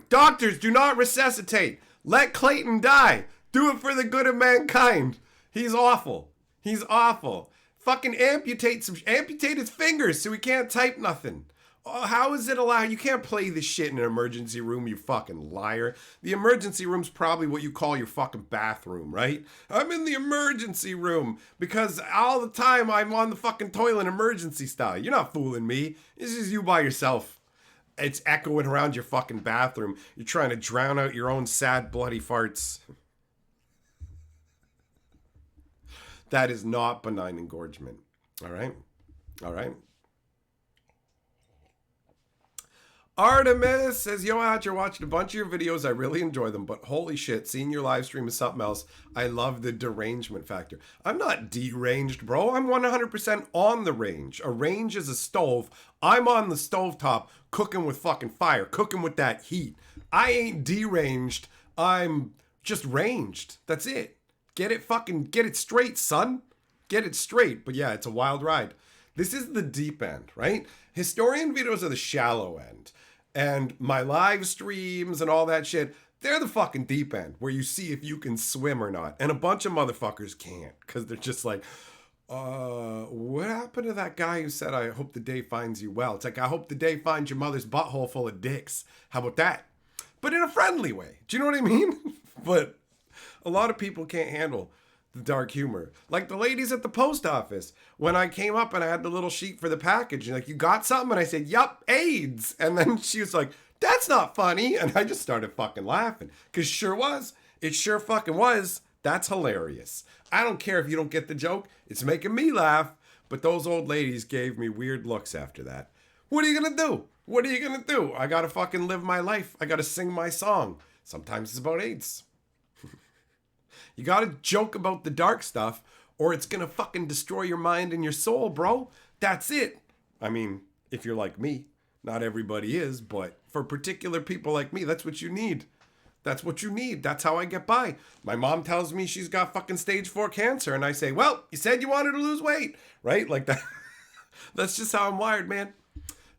Doctors, do not resuscitate. Let Clayton die. Do it for the good of mankind. He's awful. He's awful. Fucking amputate his fingers so he can't type nothing. Oh, how is it allowed? You can't play this shit in an emergency room, you fucking liar. The emergency room's probably what you call your fucking bathroom, right? I'm in the emergency room because all the time I'm on the fucking toilet emergency style. You're not fooling me. This is you by yourself. It's echoing around your fucking bathroom. You're trying to drown out your own sad, bloody farts. That is not benign engorgement. All right? All right? Artemis says, yo, Hatcher, watched a bunch of your videos. I really enjoy them, but holy shit, seeing your live stream is something else. I love the derangement factor. I'm not deranged, bro. I'm 100% on the range. A range is a stove. I'm on the stovetop cooking with fucking fire, cooking with that heat. I ain't deranged. I'm just ranged. That's it. Get it straight, son. Get it straight. But yeah, it's a wild ride. This is the deep end, right? Historian videos are the shallow end. And my live streams and all that shit, they're the fucking deep end where you see if you can swim or not. And a bunch of motherfuckers can't because they're just like, what happened to that guy who said, I hope the day finds you well? It's like, I hope the day finds your mother's butthole full of dicks. How about that? But in a friendly way. Do you know what I mean? But a lot of people can't handle the dark humor. Like the ladies at the post office. When I came up and I had the little sheet for the package, and like, you got something? And I said, yup, AIDS. And then she was like, that's not funny. And I just started fucking laughing. Because sure was. It sure fucking was. That's hilarious. I don't care if you don't get the joke. It's making me laugh. But those old ladies gave me weird looks after that. What are you going to do? What are you going to do? I got to fucking live my life. I got to sing my song. Sometimes it's about AIDS. You gotta joke about the dark stuff or it's gonna fucking destroy your mind and your soul, bro. That's it. I mean, if you're like me, not everybody is, but for particular people like me, that's what you need. That's what you need. That's how I get by. My mom tells me she's got fucking stage 4 cancer, and I say, well, you said you wanted to lose weight, right? Like that. That's just how I'm wired, man.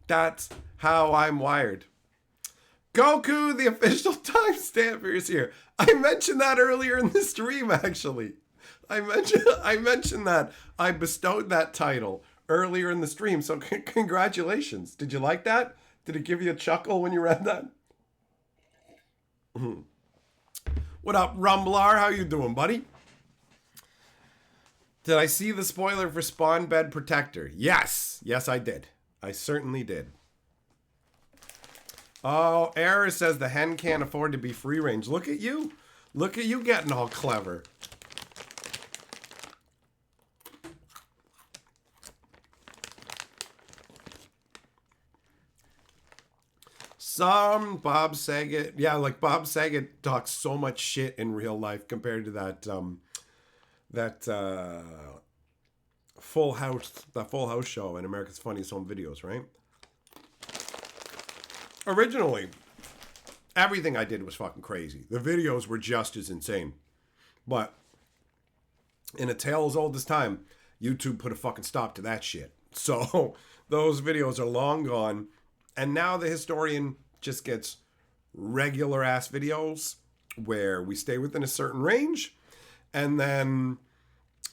That's how I'm wired. Goku, the official timestamper, is here. I mentioned that earlier in the stream, actually. I mentioned that. I bestowed that title earlier in the stream, so congratulations. Did you like that? Did it give you a chuckle when you read that? What up, Rumblar? How you doing, buddy? Did I see the spoiler for Spawn Bed Protector? Yes. Yes, I did. I certainly did. Oh, Error says the hen can't afford to be free range. Look at you. Look at you getting all clever. Some Bob Saget. Yeah, like Bob Saget talks so much shit in real life compared to that Full House show in America's Funniest Home Videos, right? Originally, everything I did was fucking crazy. The videos were just as insane. But in a tale as old as time, YouTube put a fucking stop to that shit. So those videos are long gone. And now the historian just gets regular ass videos where we stay within a certain range. And then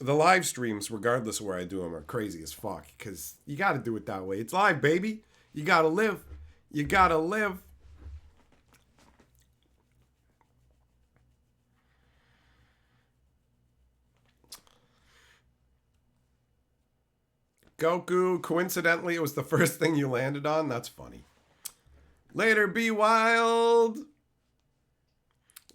the live streams, regardless of where I do them, are crazy as fuck. Because you got to do it that way. It's live, baby. You got to live. You got to live. Goku, coincidentally, it was the first thing you landed on. That's funny. Later, be wild.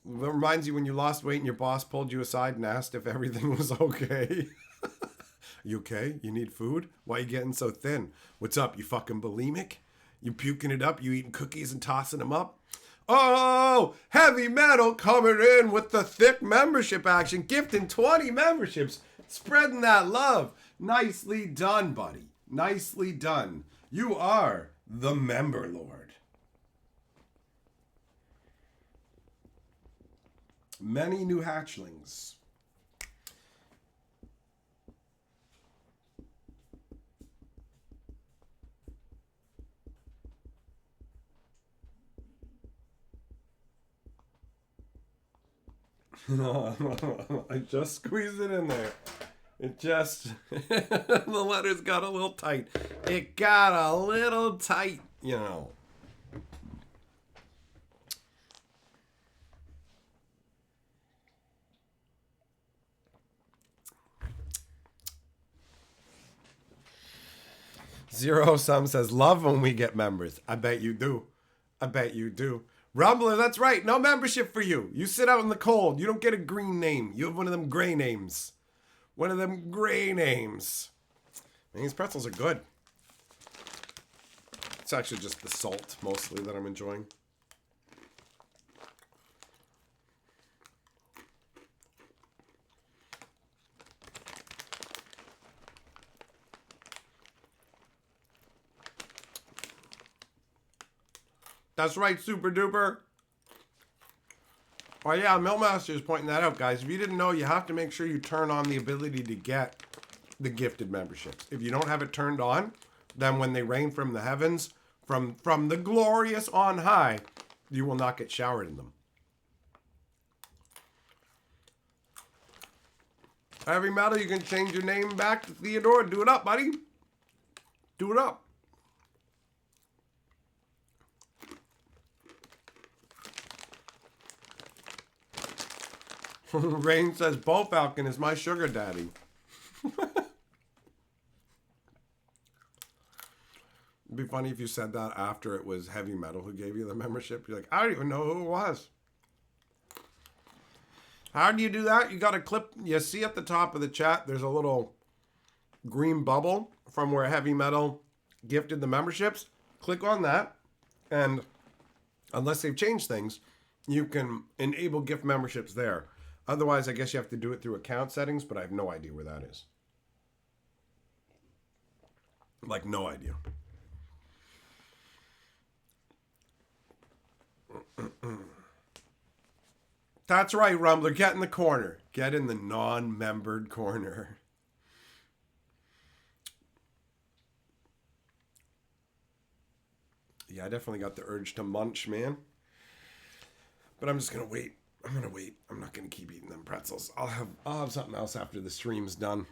That reminds you when you lost weight and your boss pulled you aside and asked if everything was okay. You okay? You need food? Why you getting so thin? What's up? You fucking bulimic? You puking it up? You eating cookies and tossing them up? Oh, Heavy Metal coming in with the thick membership action, gifting 20 memberships, spreading that love. Nicely done, buddy. Nicely done. You are the member lord. Many new hatchlings. I just squeezed it in there. It just, the letters got a little tight. It got a little tight, you know. Zero Sum says, love when we get members. I bet you do. I bet you do. Rumbler, that's right. No membership for you. You sit out in the cold. You don't get a green name. You have one of them gray names. One of them gray names. And these pretzels are good. It's actually just the salt, mostly, that I'm enjoying. That's right, Super Duper. Oh yeah, Millmaster is pointing that out, guys. If you didn't know, you have to make sure you turn on the ability to get the gifted memberships. If you don't have it turned on, then when they rain from the heavens, from the glorious on high, you will not get showered in them. Heavy Metal, you can change your name back to Theodore. Do it up, buddy. Do it up. Rain says, Bo Falcon is my sugar daddy. It'd be funny if you said that after it was Heavy Metal who gave you the membership. You're like, I don't even know who it was. How do you do that? You got to clip. You see at the top of the chat, there's a little green bubble from where Heavy Metal gifted the memberships. Click on that. And unless they've changed things, you can enable gift memberships there. Otherwise, I guess you have to do it through account settings, but I have no idea where that is. Like, no idea. That's right, Rumbler. Get in the corner. Get in the non-membered corner. Yeah, I definitely got the urge to munch, man. But I'm just gonna wait. I'm gonna wait. I'm not gonna keep eating them pretzels. I'll have something else after the stream's done.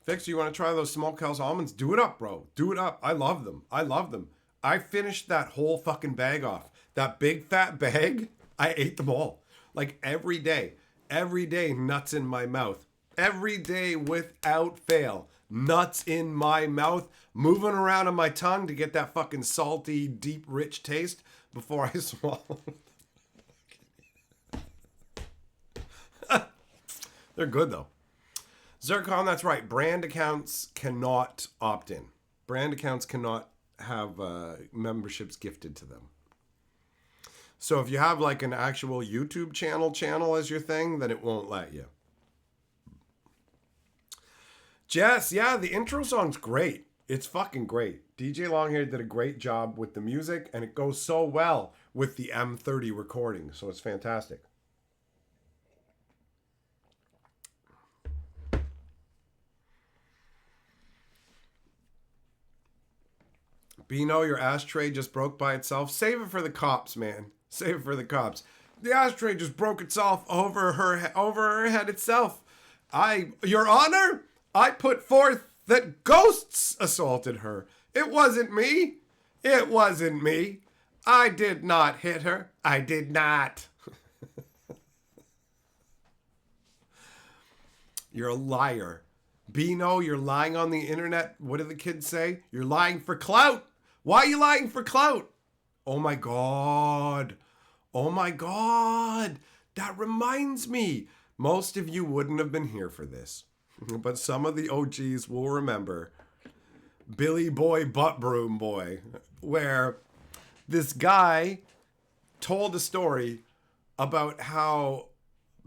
Fix, you want to try those smokehouse almonds? Do it up, bro. Do it up. I love them. I love them. I finished that whole fucking bag off. That big fat bag, I ate them all. Like every day. Every day, nuts in my mouth. Every day without fail. Nuts in my mouth. Moving around on my tongue to get that fucking salty, deep, rich taste before I swallow. They're good though. Zircon, that's right. Brand accounts cannot opt in. Brand accounts cannot have memberships gifted to them. So if you have like an actual YouTube channel as your thing, then it won't let you. Jess, yeah, the intro song's great. It's fucking great. DJ Longhair did a great job with the music, and it goes so well with the M30 recording, so it's fantastic. Beano, your ashtray just broke by itself. Save it for the cops, man. Save it for the cops. The ashtray just broke itself over her head itself. Your Honor, I put forth that ghosts assaulted her. It wasn't me. It wasn't me. I did not hit her. I did not. You're a liar. Beano, you're lying on the internet. What do the kids say? You're lying for clout. Why are you lying for clout? Oh my God. Oh my God. That reminds me. Most of you wouldn't have been here for this. But some of the OGs will remember Billy Boy Butt Broom Boy, where this guy told a story about how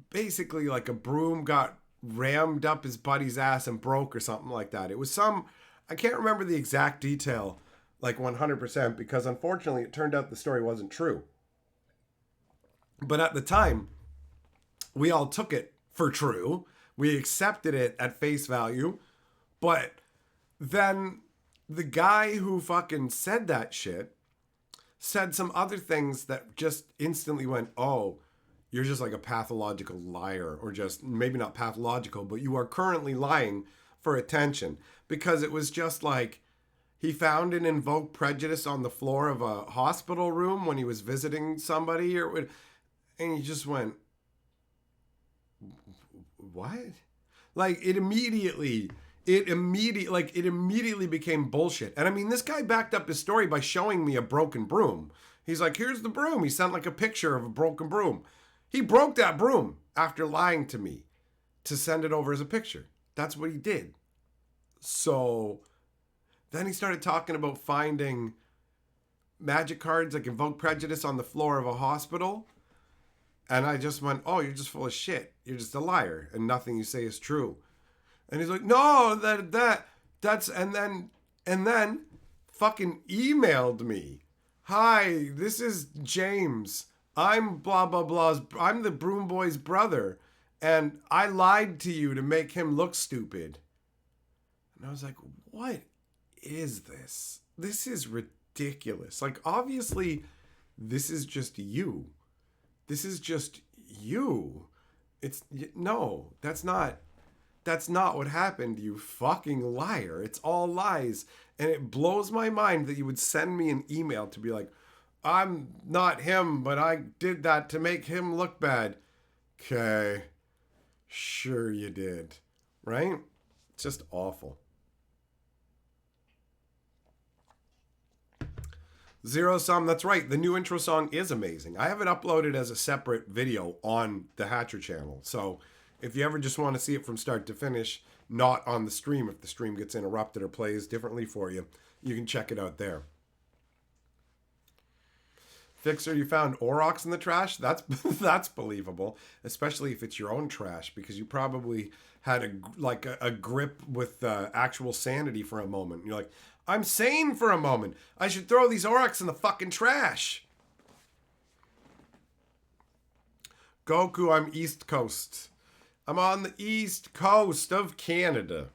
basically like a broom got rammed up his buddy's ass and broke or something like that. It was I can't remember the exact detail like 100% because unfortunately it turned out the story wasn't true. But at the time, we all took it for true. We accepted it at face value. But then the guy who fucking said that shit said some other things that just instantly went, oh, you're just like a pathological liar, or just maybe not pathological, but you are currently lying for attention. Because it was just like he found an invoked prejudice on the floor of a hospital room when he was visiting somebody, and he just went, what? Like it immediately became bullshit. And I mean, this guy backed up his story by showing me a broken broom. He's like, here's the broom. He sent like a picture of a broken broom. He broke that broom after lying to me to send it over as a picture. That's what he did. So then he started talking about finding magic cards like invoke prejudice on the floor of a hospital. And I just went, oh, you're just full of shit. You're just a liar and nothing you say is true. And he's like, no, that's, and then fucking emailed me. Hi, this is James. I'm blah, blah, blah. I'm the Broom Boy's brother. And I lied to you to make him look stupid. And I was like, what is this? This is ridiculous. Like, obviously, this is just you. This is just you. No, that's not what happened, you fucking liar. It's all lies. And it blows my mind that you would send me an email to be like, I'm not him, but I did that to make him look bad. Okay. Sure you did. Right? It's just awful. Zero Sum, that's right. The new intro song is amazing. I have it uploaded as a separate video on the Hatcher channel. So if you ever just want to see it from start to finish, not on the stream, if the stream gets interrupted or plays differently for you, you can check it out there. Fixer, you found Aurochs in the trash? That's believable, especially if it's your own trash, because you probably had a grip with actual sanity for a moment. You're like, I'm sane for a moment. I should throw these Aurochs in the fucking trash. Goku, I'm East Coast. I'm on the East Coast of Canada.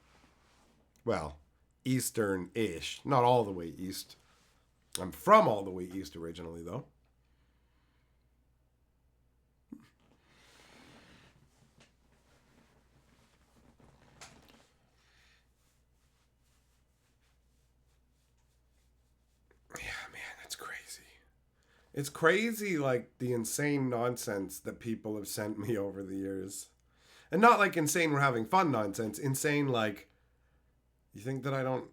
Well, Eastern-ish. Not all the way east. I'm from all the way east originally, though. It's crazy, like, the insane nonsense that people have sent me over the years. And not like insane we're having fun nonsense. Insane, like, you think that I don't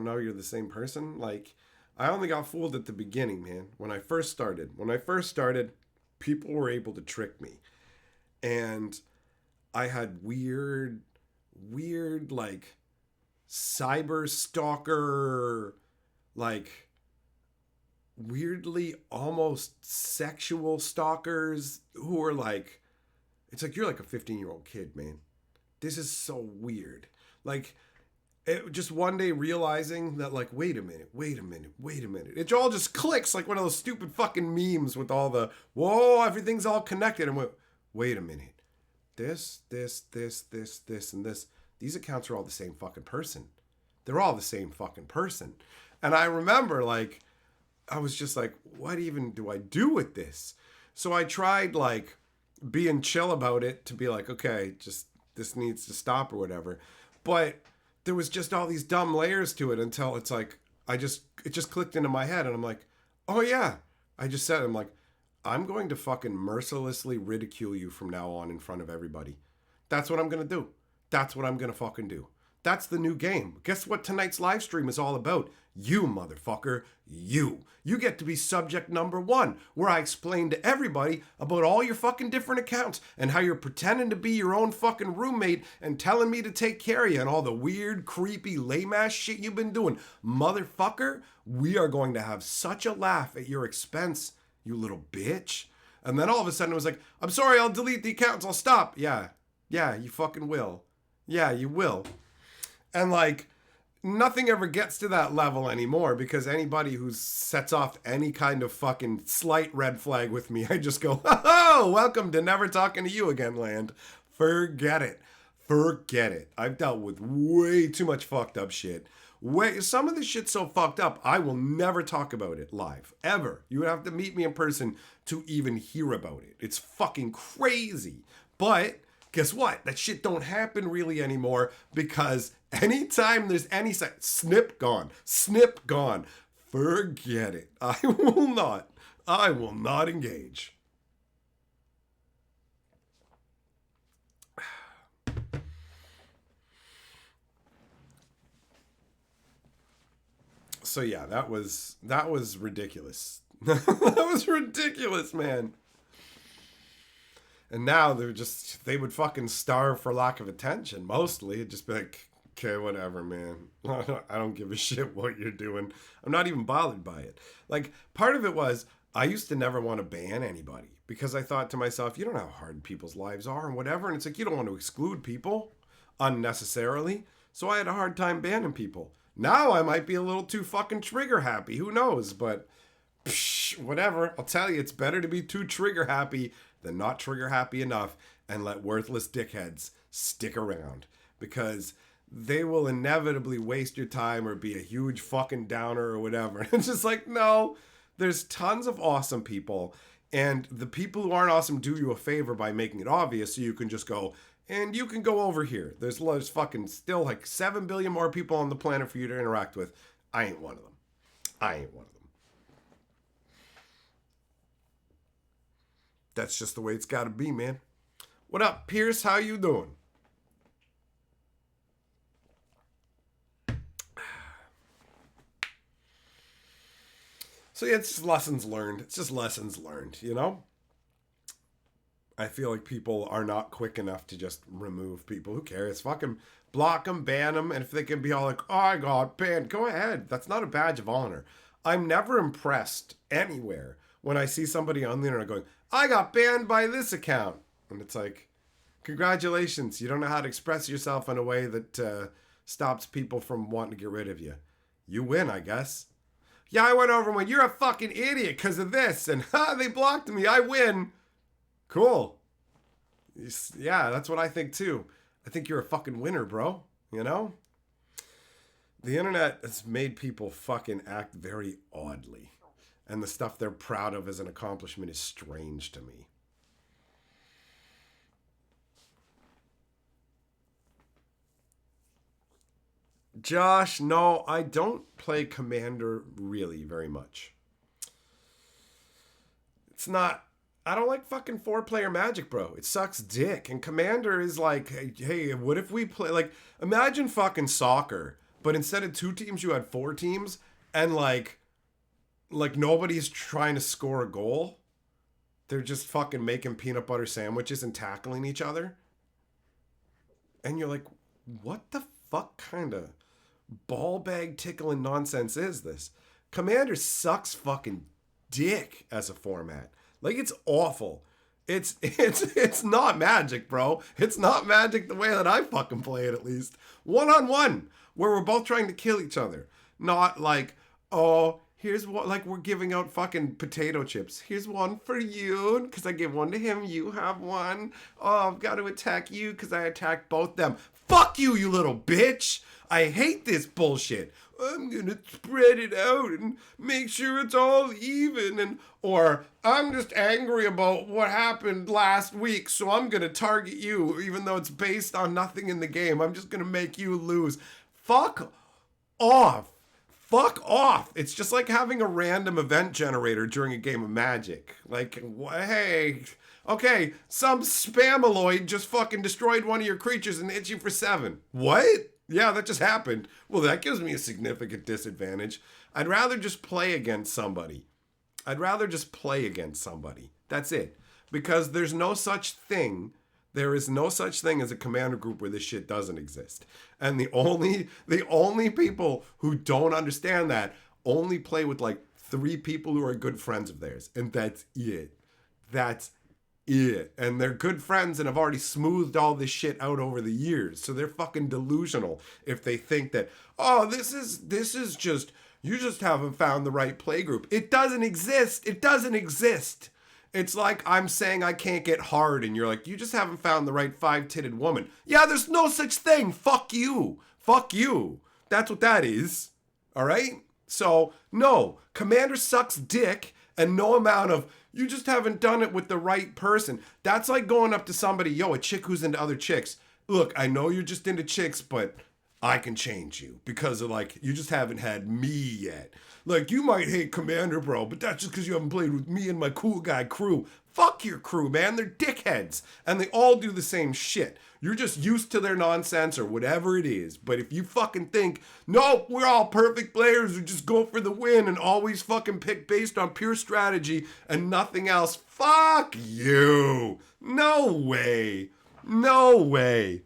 know you're the same person? Like, I only got fooled at the beginning, man. When I first started, people were able to trick me. And I had weird, like, cyber stalker, like, weirdly almost sexual stalkers who are like, it's like, you're like a 15-year-old kid, man. This is so weird. Like, just one day realizing that, like, wait a minute. It all just clicks like one of those stupid fucking memes with all the, whoa, everything's all connected. And wait a minute. This, and this. These accounts are all the same fucking person. They're all the same fucking person. And I remember, like, I was just like, what even do I do with this? So I tried, like, being chill about it to be like, okay, just this needs to stop or whatever. But there was just all these dumb layers to it until it's like, it just clicked into my head and I'm like, oh yeah. I just said, I'm like, I'm going to fucking mercilessly ridicule you from now on in front of everybody. That's what I'm going to do. That's what I'm going to fucking do. That's the new game. Guess what tonight's live stream is all about? You, motherfucker. You. You get to be subject number 1, where I explain to everybody about all your fucking different accounts and how you're pretending to be your own fucking roommate and telling me to take care of you and all the weird, creepy, lame-ass shit you've been doing. Motherfucker, we are going to have such a laugh at your expense, you little bitch. And then all of a sudden it was like, I'm sorry, I'll delete the accounts, I'll stop. Yeah, you fucking will. Yeah, you will. And, like, nothing ever gets to that level anymore because anybody who sets off any kind of fucking slight red flag with me, I just go, oh, welcome to never talking to you again, land. Forget it. I've dealt with way too much fucked up shit. Some of this shit's so fucked up, I will never talk about it live, ever. You would have to meet me in person to even hear about it. It's fucking crazy. But guess what? That shit don't happen really anymore because anytime there's any snip gone. Forget it. I will not engage. So yeah, that was ridiculous. That was ridiculous, man. And now they would fucking starve for lack of attention, mostly. It'd just be like, okay, whatever, man. I don't give a shit what you're doing. I'm not even bothered by it. Like, part of it was, I used to never want to ban anybody because I thought to myself, you don't know how hard people's lives are and whatever. And it's like, you don't want to exclude people unnecessarily. So I had a hard time banning people. Now I might be a little too fucking trigger happy. Who knows? But whatever. I'll tell you, it's better to be too trigger happy than not trigger happy enough and let worthless dickheads stick around, because they will inevitably waste your time or be a huge fucking downer or whatever. It's just like, no, there's tons of awesome people, and the people who aren't awesome do you a favor by making it obvious so you can just go, and you can go over here. There's fucking still like 7 billion more people on the planet for you to interact with. I ain't one of them. That's just the way it's got to be, man. What up, Pierce? How you doing? So yeah, it's just lessons learned. You know? I feel like people are not quick enough to just remove people. Who cares? Fucking block them, ban them, and if they can be all like, oh, I got banned, go ahead. That's not a badge of honor. I'm never impressed anywhere when I see somebody on the internet going, I got banned by this account. And it's like, congratulations. You don't know how to express yourself in a way that stops people from wanting to get rid of you. You win, I guess. Yeah, I went over and went, you're a fucking idiot because of this. And they blocked me. I win. Cool. Yeah, that's what I think too. I think you're a fucking winner, bro. You know? The internet has made people fucking act very oddly. And the stuff they're proud of as an accomplishment is strange to me. Josh, no, I don't play Commander really very much. It's not... I don't like fucking 4-player Magic, bro. It sucks dick. And Commander is like, hey, what if we play... Like, imagine fucking soccer, but instead of 2 teams, you had 4 teams, and like nobody's trying to score a goal. They're just fucking making peanut butter sandwiches and tackling each other. And you're like, what the fuck kind of ball bag tickling nonsense is this? Commander sucks fucking dick as a format. Like, it's awful. It's not Magic, bro. It's not Magic the way that I fucking play it, at least. 1-on-1, where we're both trying to kill each other. Not like, oh, here's what, like we're giving out fucking potato chips. Here's one for you, because I gave one to him. You have one. Oh, I've got to attack you because I attacked both them. Fuck you, you little bitch. I hate this bullshit. I'm gonna spread it out and make sure it's all even, and or I'm just angry about what happened last week, so I'm gonna target you even though it's based on nothing in the game. I'm just gonna make you lose. Fuck off. Fuck off. It's just like having a random event generator during a game of Magic. Like, hey, okay, some spamaloid just fucking destroyed one of your creatures and hit you for 7. What? Yeah, that just happened. Well, that gives me a significant disadvantage. I'd rather just play against somebody. That's it. Because there's no such thing. There is no such thing as a Commander group where this shit doesn't exist. And the only people who don't understand that only play with like 3 people who are good friends of theirs. And that's it. That's it. And they're good friends and have already smoothed all this shit out over the years. So they're fucking delusional if they think that, oh, this is just, you just haven't found the right play group. It doesn't exist. It doesn't exist. It's like I'm saying I can't get hard and you're like, you just haven't found the right 5-titted woman. Yeah, there's no such thing. Fuck you. Fuck you. That's what that is. All right? So, no. Commander sucks dick, and no amount of, you just haven't done it with the right person. That's like going up to somebody, yo, a chick who's into other chicks. Look, I know you're just into chicks, but I can change you because of like, you just haven't had me yet. Like, you might hate Commander, bro, but that's just because you haven't played with me and my cool guy crew. Fuck your crew, man. They're dickheads. And they all do the same shit. You're just used to their nonsense or whatever it is. But if you fucking think, no, we're all perfect players who just go for the win and always fucking pick based on pure strategy and nothing else, fuck you. No way. No way.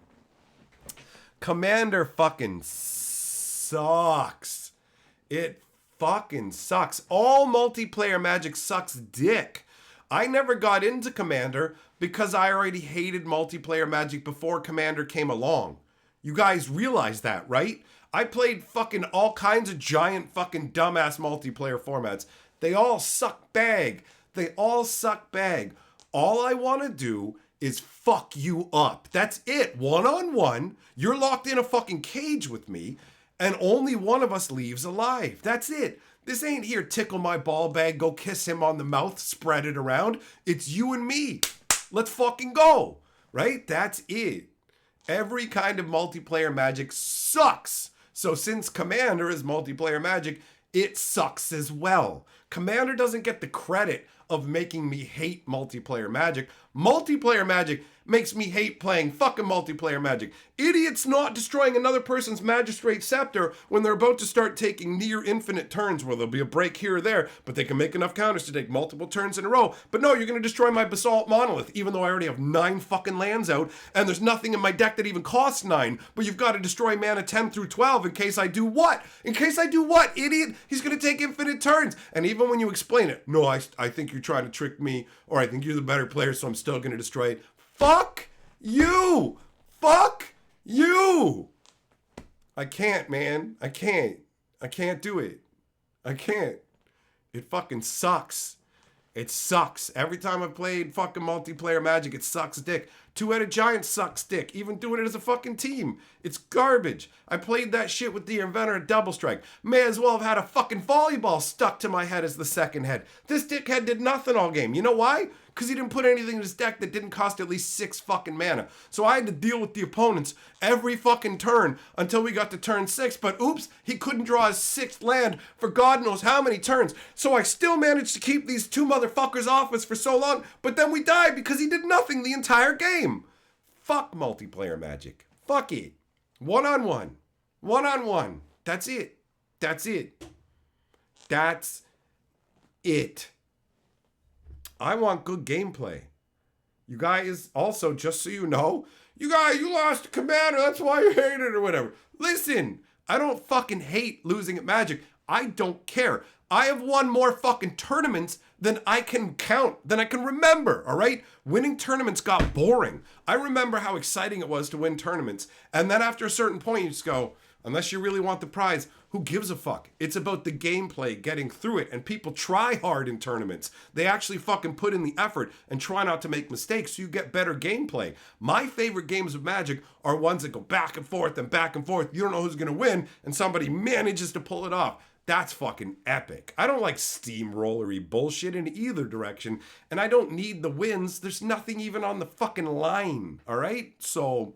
Commander fucking sucks. It fucking sucks. All multiplayer Magic sucks dick. I never got into Commander because I already hated multiplayer Magic before Commander came along. You guys realize that, right? I played fucking all kinds of giant fucking dumbass multiplayer formats. They all suck bag. They all suck bag. All I want to do is fuck you up. That's it. 1-on-1. You're locked in a fucking cage with me, and only one of us leaves alive. That's it. This ain't here, tickle my ball bag, go kiss him on the mouth, spread it around. It's you and me. Let's fucking go. Right? That's it. Every kind of multiplayer Magic sucks. So since Commander is multiplayer Magic, it sucks as well. Commander doesn't get the credit of making me hate multiplayer Magic. Multiplayer Magic makes me hate playing fucking multiplayer Magic. Idiots not destroying another person's Magistrate Scepter when they're about to start taking near infinite turns where there'll be a break here or there, but they can make enough counters to take multiple turns in a row. But no, you're going to destroy my Basalt Monolith, even though I already have 9 fucking lands out, and there's nothing in my deck that even costs 9, but you've got to destroy mana 10 through 12 in case I do what? In case I do what, idiot? He's going to take infinite turns. And even when you explain it, no, I think you're trying to trick me, or I think you're the better player, so I'm still going to destroy it. Fuck you! Fuck you! I can't, man. I can't. I can't do it. I can't. It fucking sucks. It sucks. Every time I've played fucking multiplayer Magic, it sucks dick. Two-Headed Giant sucks dick. Even doing it as a fucking team. It's garbage. I played that shit with the inventor at Double Strike. May as well have had a fucking volleyball stuck to my head as the second head. This dickhead did nothing all game. You know why? Because he didn't put anything in his deck that didn't cost at least 6 fucking mana. So I had to deal with the opponents every fucking turn until we got to turn 6. But oops, he couldn't draw his 6th land for God knows how many turns. So I still managed to keep these 2 motherfuckers off us for so long. But then we died because he did nothing the entire game. Fuck multiplayer Magic. Fuck it. One-on-one. One-on-one. That's it. That's it. That's it. I want good gameplay. You guys, also, just so you know, you lost to Commander, that's why you hate it or whatever. Listen, I don't fucking hate losing at Magic. I don't care. I have won more fucking tournaments than I can count, than I can remember, all right? Winning tournaments got boring. I remember how exciting it was to win tournaments. And then after a certain point, you just go, unless you really want the prize, who gives a fuck? It's about the gameplay, getting through it, and people try hard in tournaments. They actually fucking put in the effort and try not to make mistakes so you get better gameplay. My favorite games of Magic are ones that go back and forth and back and forth. You don't know who's gonna win, and somebody manages to pull it off. That's fucking epic. I don't like steamrollery bullshit in either direction, and I don't need the wins. There's nothing even on the fucking line, all right? So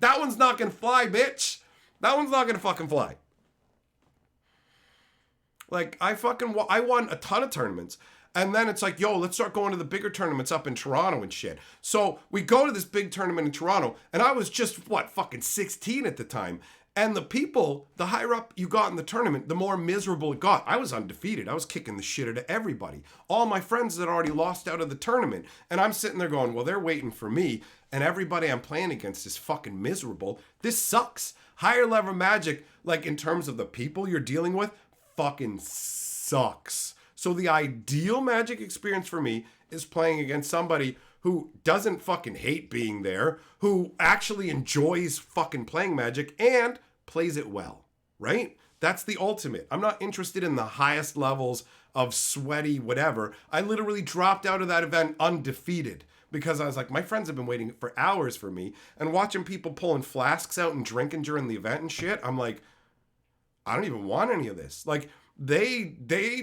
that one's not gonna fly, bitch. That one's not gonna fucking fly. Like, I won a ton of tournaments. And then it's like, yo, let's start going to the bigger tournaments up in Toronto and shit. So we go to this big tournament in Toronto, and I was just, fucking 16 at the time. And the people, the higher up you got in the tournament, the more miserable it got. I was undefeated. I was kicking the shit out of everybody. All my friends had already lost out of the tournament. And I'm sitting there going, well, they're waiting for me. And everybody I'm playing against is fucking miserable. This sucks. Higher level Magic, like in terms of the people you're dealing with, fucking sucks. So the ideal Magic experience for me is playing against somebody who doesn't fucking hate being there, who actually enjoys fucking playing Magic and plays it well, right? That's the ultimate. I'm not interested in the highest levels of sweaty whatever. I literally dropped out of that event undefeated because I was like, my friends have been waiting for hours for me, and watching people pulling flasks out and drinking during the event and shit, I'm like, I don't even want any of this. Like, they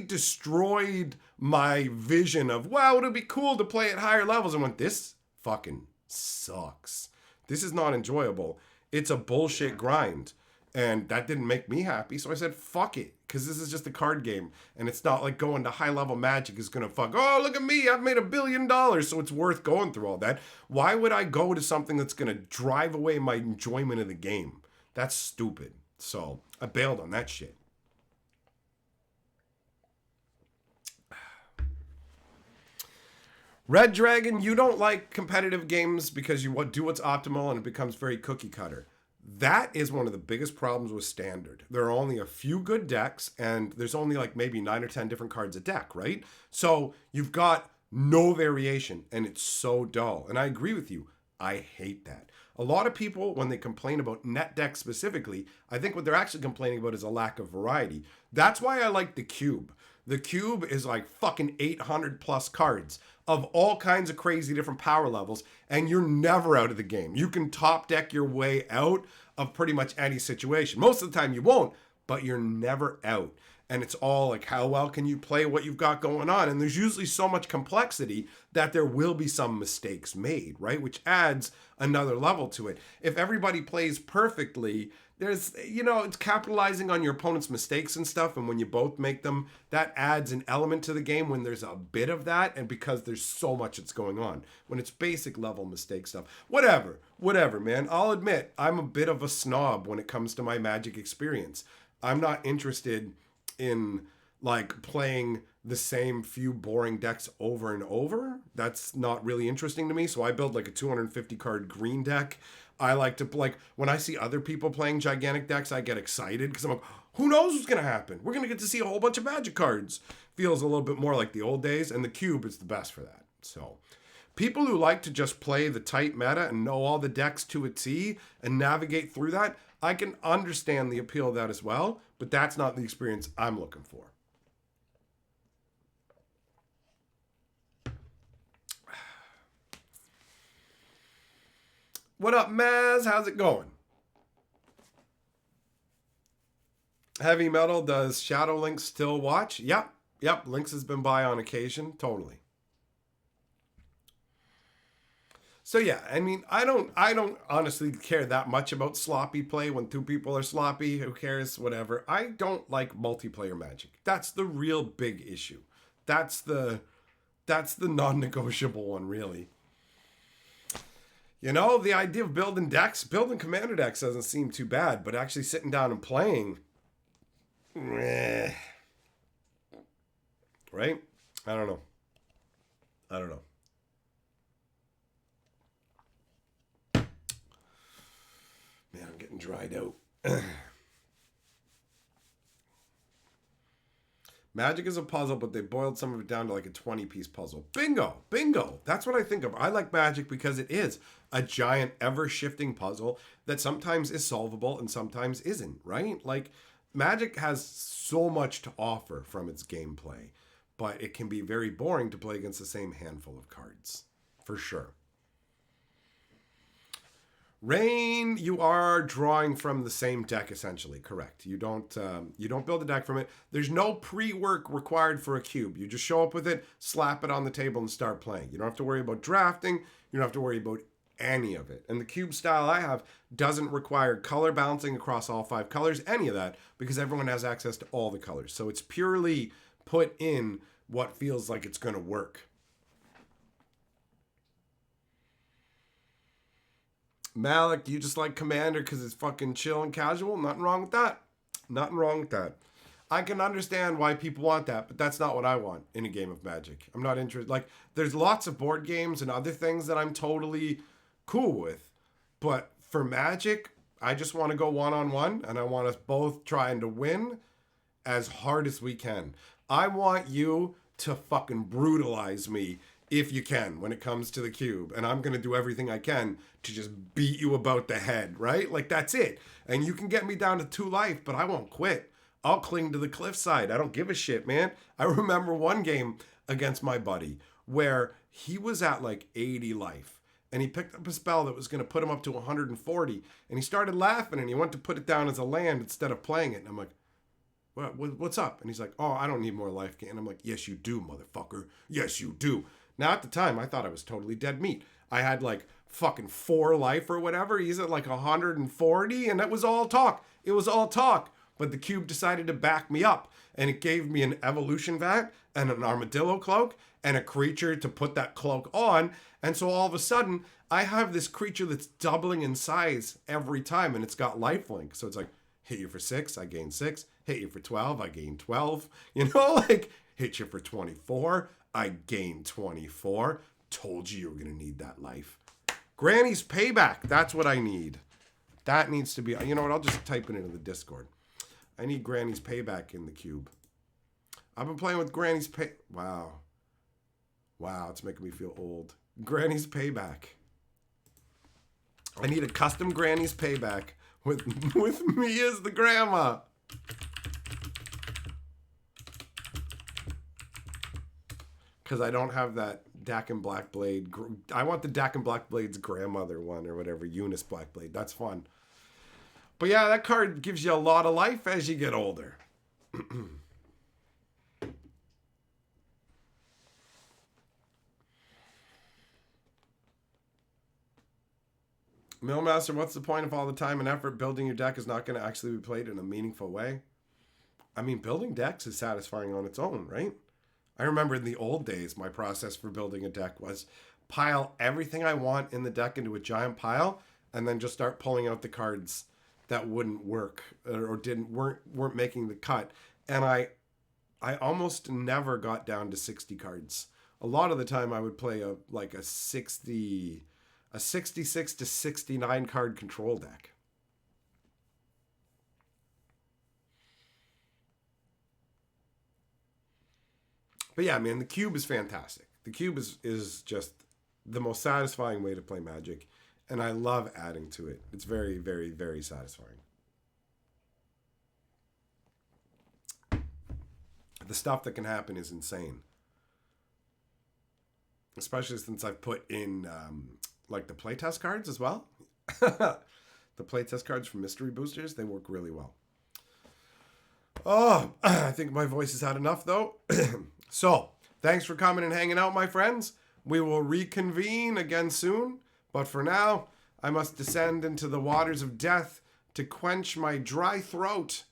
destroyed my vision of, wow, it'd be cool to play at higher levels. And went, this fucking sucks. This is not enjoyable. It's a bullshit grind. And that didn't make me happy. So I said, fuck it. Because this is just a card game. And it's not like going to high level Magic is going to fuck, oh, look at me, I've made $1 billion. So it's worth going through all that. Why would I go to something that's going to drive away my enjoyment of the game? That's stupid. So I bailed on that shit. Red Dragon, you don't like competitive games because you do what's optimal and it becomes very cookie cutter. That is one of the biggest problems with Standard. There are only a few good decks, and there's only like maybe 9 or 10 different cards a deck, right? So you've got no variation, and it's so dull. And I agree with you. I hate that. A lot of people, when they complain about net decks specifically, I think what they're actually complaining about is a lack of variety. That's why I like the Cube. The Cube is like fucking 800 plus cards of all kinds of crazy different power levels, and you're never out of the game. You can top deck your way out of pretty much any situation. Most of the time you won't, but you're never out. And it's all like, how well can you play what you've got going on? And there's usually so much complexity that there will be some mistakes made, right? Which adds another level to it. If everybody plays perfectly, there's, it's capitalizing on your opponent's mistakes and stuff. And when you both make them, that adds an element to the game when there's a bit of that. And because there's so much that's going on. When it's basic level mistake stuff. Whatever, man. I'll admit, I'm a bit of a snob when it comes to my Magic experience. I'm not interested in like playing the same few boring decks over and over. That's not really interesting to me. So I build like a 250 card green deck. I like to, like, when I see other people playing gigantic decks, I get excited because I'm like, who knows what's going to happen? We're going to get to see a whole bunch of Magic cards. Feels a little bit more like the old days, and the Cube is the best for that. So people who like to just play the tight meta and know all the decks to a T and navigate through that, I can understand the appeal of that as well, but that's not the experience I'm looking for. What up, Maz? How's it going? Heavy Metal, does Shadow Lynx still watch? Yep. Lynx has been by on occasion. Totally. So yeah, I mean, I don't honestly care that much about sloppy play when two people are sloppy. Who cares? Whatever. I don't like multiplayer Magic. That's the real big issue. That's the non-negotiable one, really. You know, the idea of building commander decks doesn't seem too bad, but actually sitting down and playing, right? I don't know. Man, I'm getting dried out. Magic is a puzzle, but they boiled some of it down to like a 20-piece puzzle. Bingo. That's what I think of. I like Magic because it is a giant, ever-shifting puzzle that sometimes is solvable and sometimes isn't, right? Like, Magic has so much to offer from its gameplay, but it can be very boring to play against the same handful of cards, for sure. Rain, you are drawing from the same deck essentially. Correct. You don't build a deck from it. There's no pre-work required for a cube. You just show up with it, slap it on the table, and start playing. You don't have to worry about drafting. You don't have to worry about any of it. And the cube style I have doesn't require color balancing across all 5 colors, any of that, because everyone has access to all the colors. So it's purely put in what feels like it's going to work. Malik, you just like Commander because it's fucking chill and casual? Nothing wrong with that. I can understand why people want that, but that's not what I want in a game of Magic. I'm not interested. Like, there's lots of board games and other things that I'm totally cool with. But for Magic, I just want to go one-on-one, and I want us both trying to win as hard as we can. I want you to fucking brutalize me if you can when it comes to the cube. And I'm going to do everything I can to just beat you about the head, right? Like, that's it. And you can get me down to 2 life, but I won't quit. I'll cling to the cliffside. I don't give a shit, man. I remember one game against my buddy where he was at like 80 life. And he picked up a spell that was going to put him up to 140. And he started laughing, and he went to put it down as a land instead of playing it. And I'm like, what's up? And he's like, oh, I don't need more life gain. And I'm like, yes, you do, motherfucker. Yes, you do. Now, at the time, I thought I was totally dead meat. I had like fucking 4 life or whatever. He's at like 140, and it was all talk. But the cube decided to back me up, and it gave me an evolution vat and an armadillo cloak and a creature to put that cloak on. And so all of a sudden, I have this creature that's doubling in size every time, and it's got lifelink. So it's like, hit you for 6, I gain 6. Hit you for 12, I gain 12. You know, like, hit you for 24, I gain 24. Told you were going to need that life. Granny's Payback, that's what I need. That needs to be, you know what, I'll just type it into the Discord. I need Granny's Payback in the cube. I've been playing with Granny's Wow, it's making me feel old. Granny's Payback. I need a custom Granny's Payback with me as the grandma. Because I don't have that Dak and Blackblade. I want the Dak and Blackblade's grandmother one or whatever, Eunice Blackblade. That's fun. But yeah, that card gives you a lot of life as you get older. Millmaster, what's the point of all the time and effort building your deck is not going to actually be played in a meaningful way? I mean, building decks is satisfying on its own, right? I remember in the old days, my process for building a deck was pile everything I want in the deck into a giant pile, and then just start pulling out the cards that wouldn't work or weren't making the cut. And I almost never got down to 60 cards. A lot of the time I would play a 66 to 69 card control deck. But yeah, man, the cube is fantastic. The cube is just the most satisfying way to play Magic, and I love adding to it. It's very, very, very satisfying. The stuff that can happen is insane. Especially since I've put in like the playtest cards as well. The playtest cards from Mystery Boosters, they work really well. Oh, I think my voice has had enough though. So, thanks for coming and hanging out, my friends. We will reconvene again soon. But for now, I must descend into the waters of death to quench my dry throat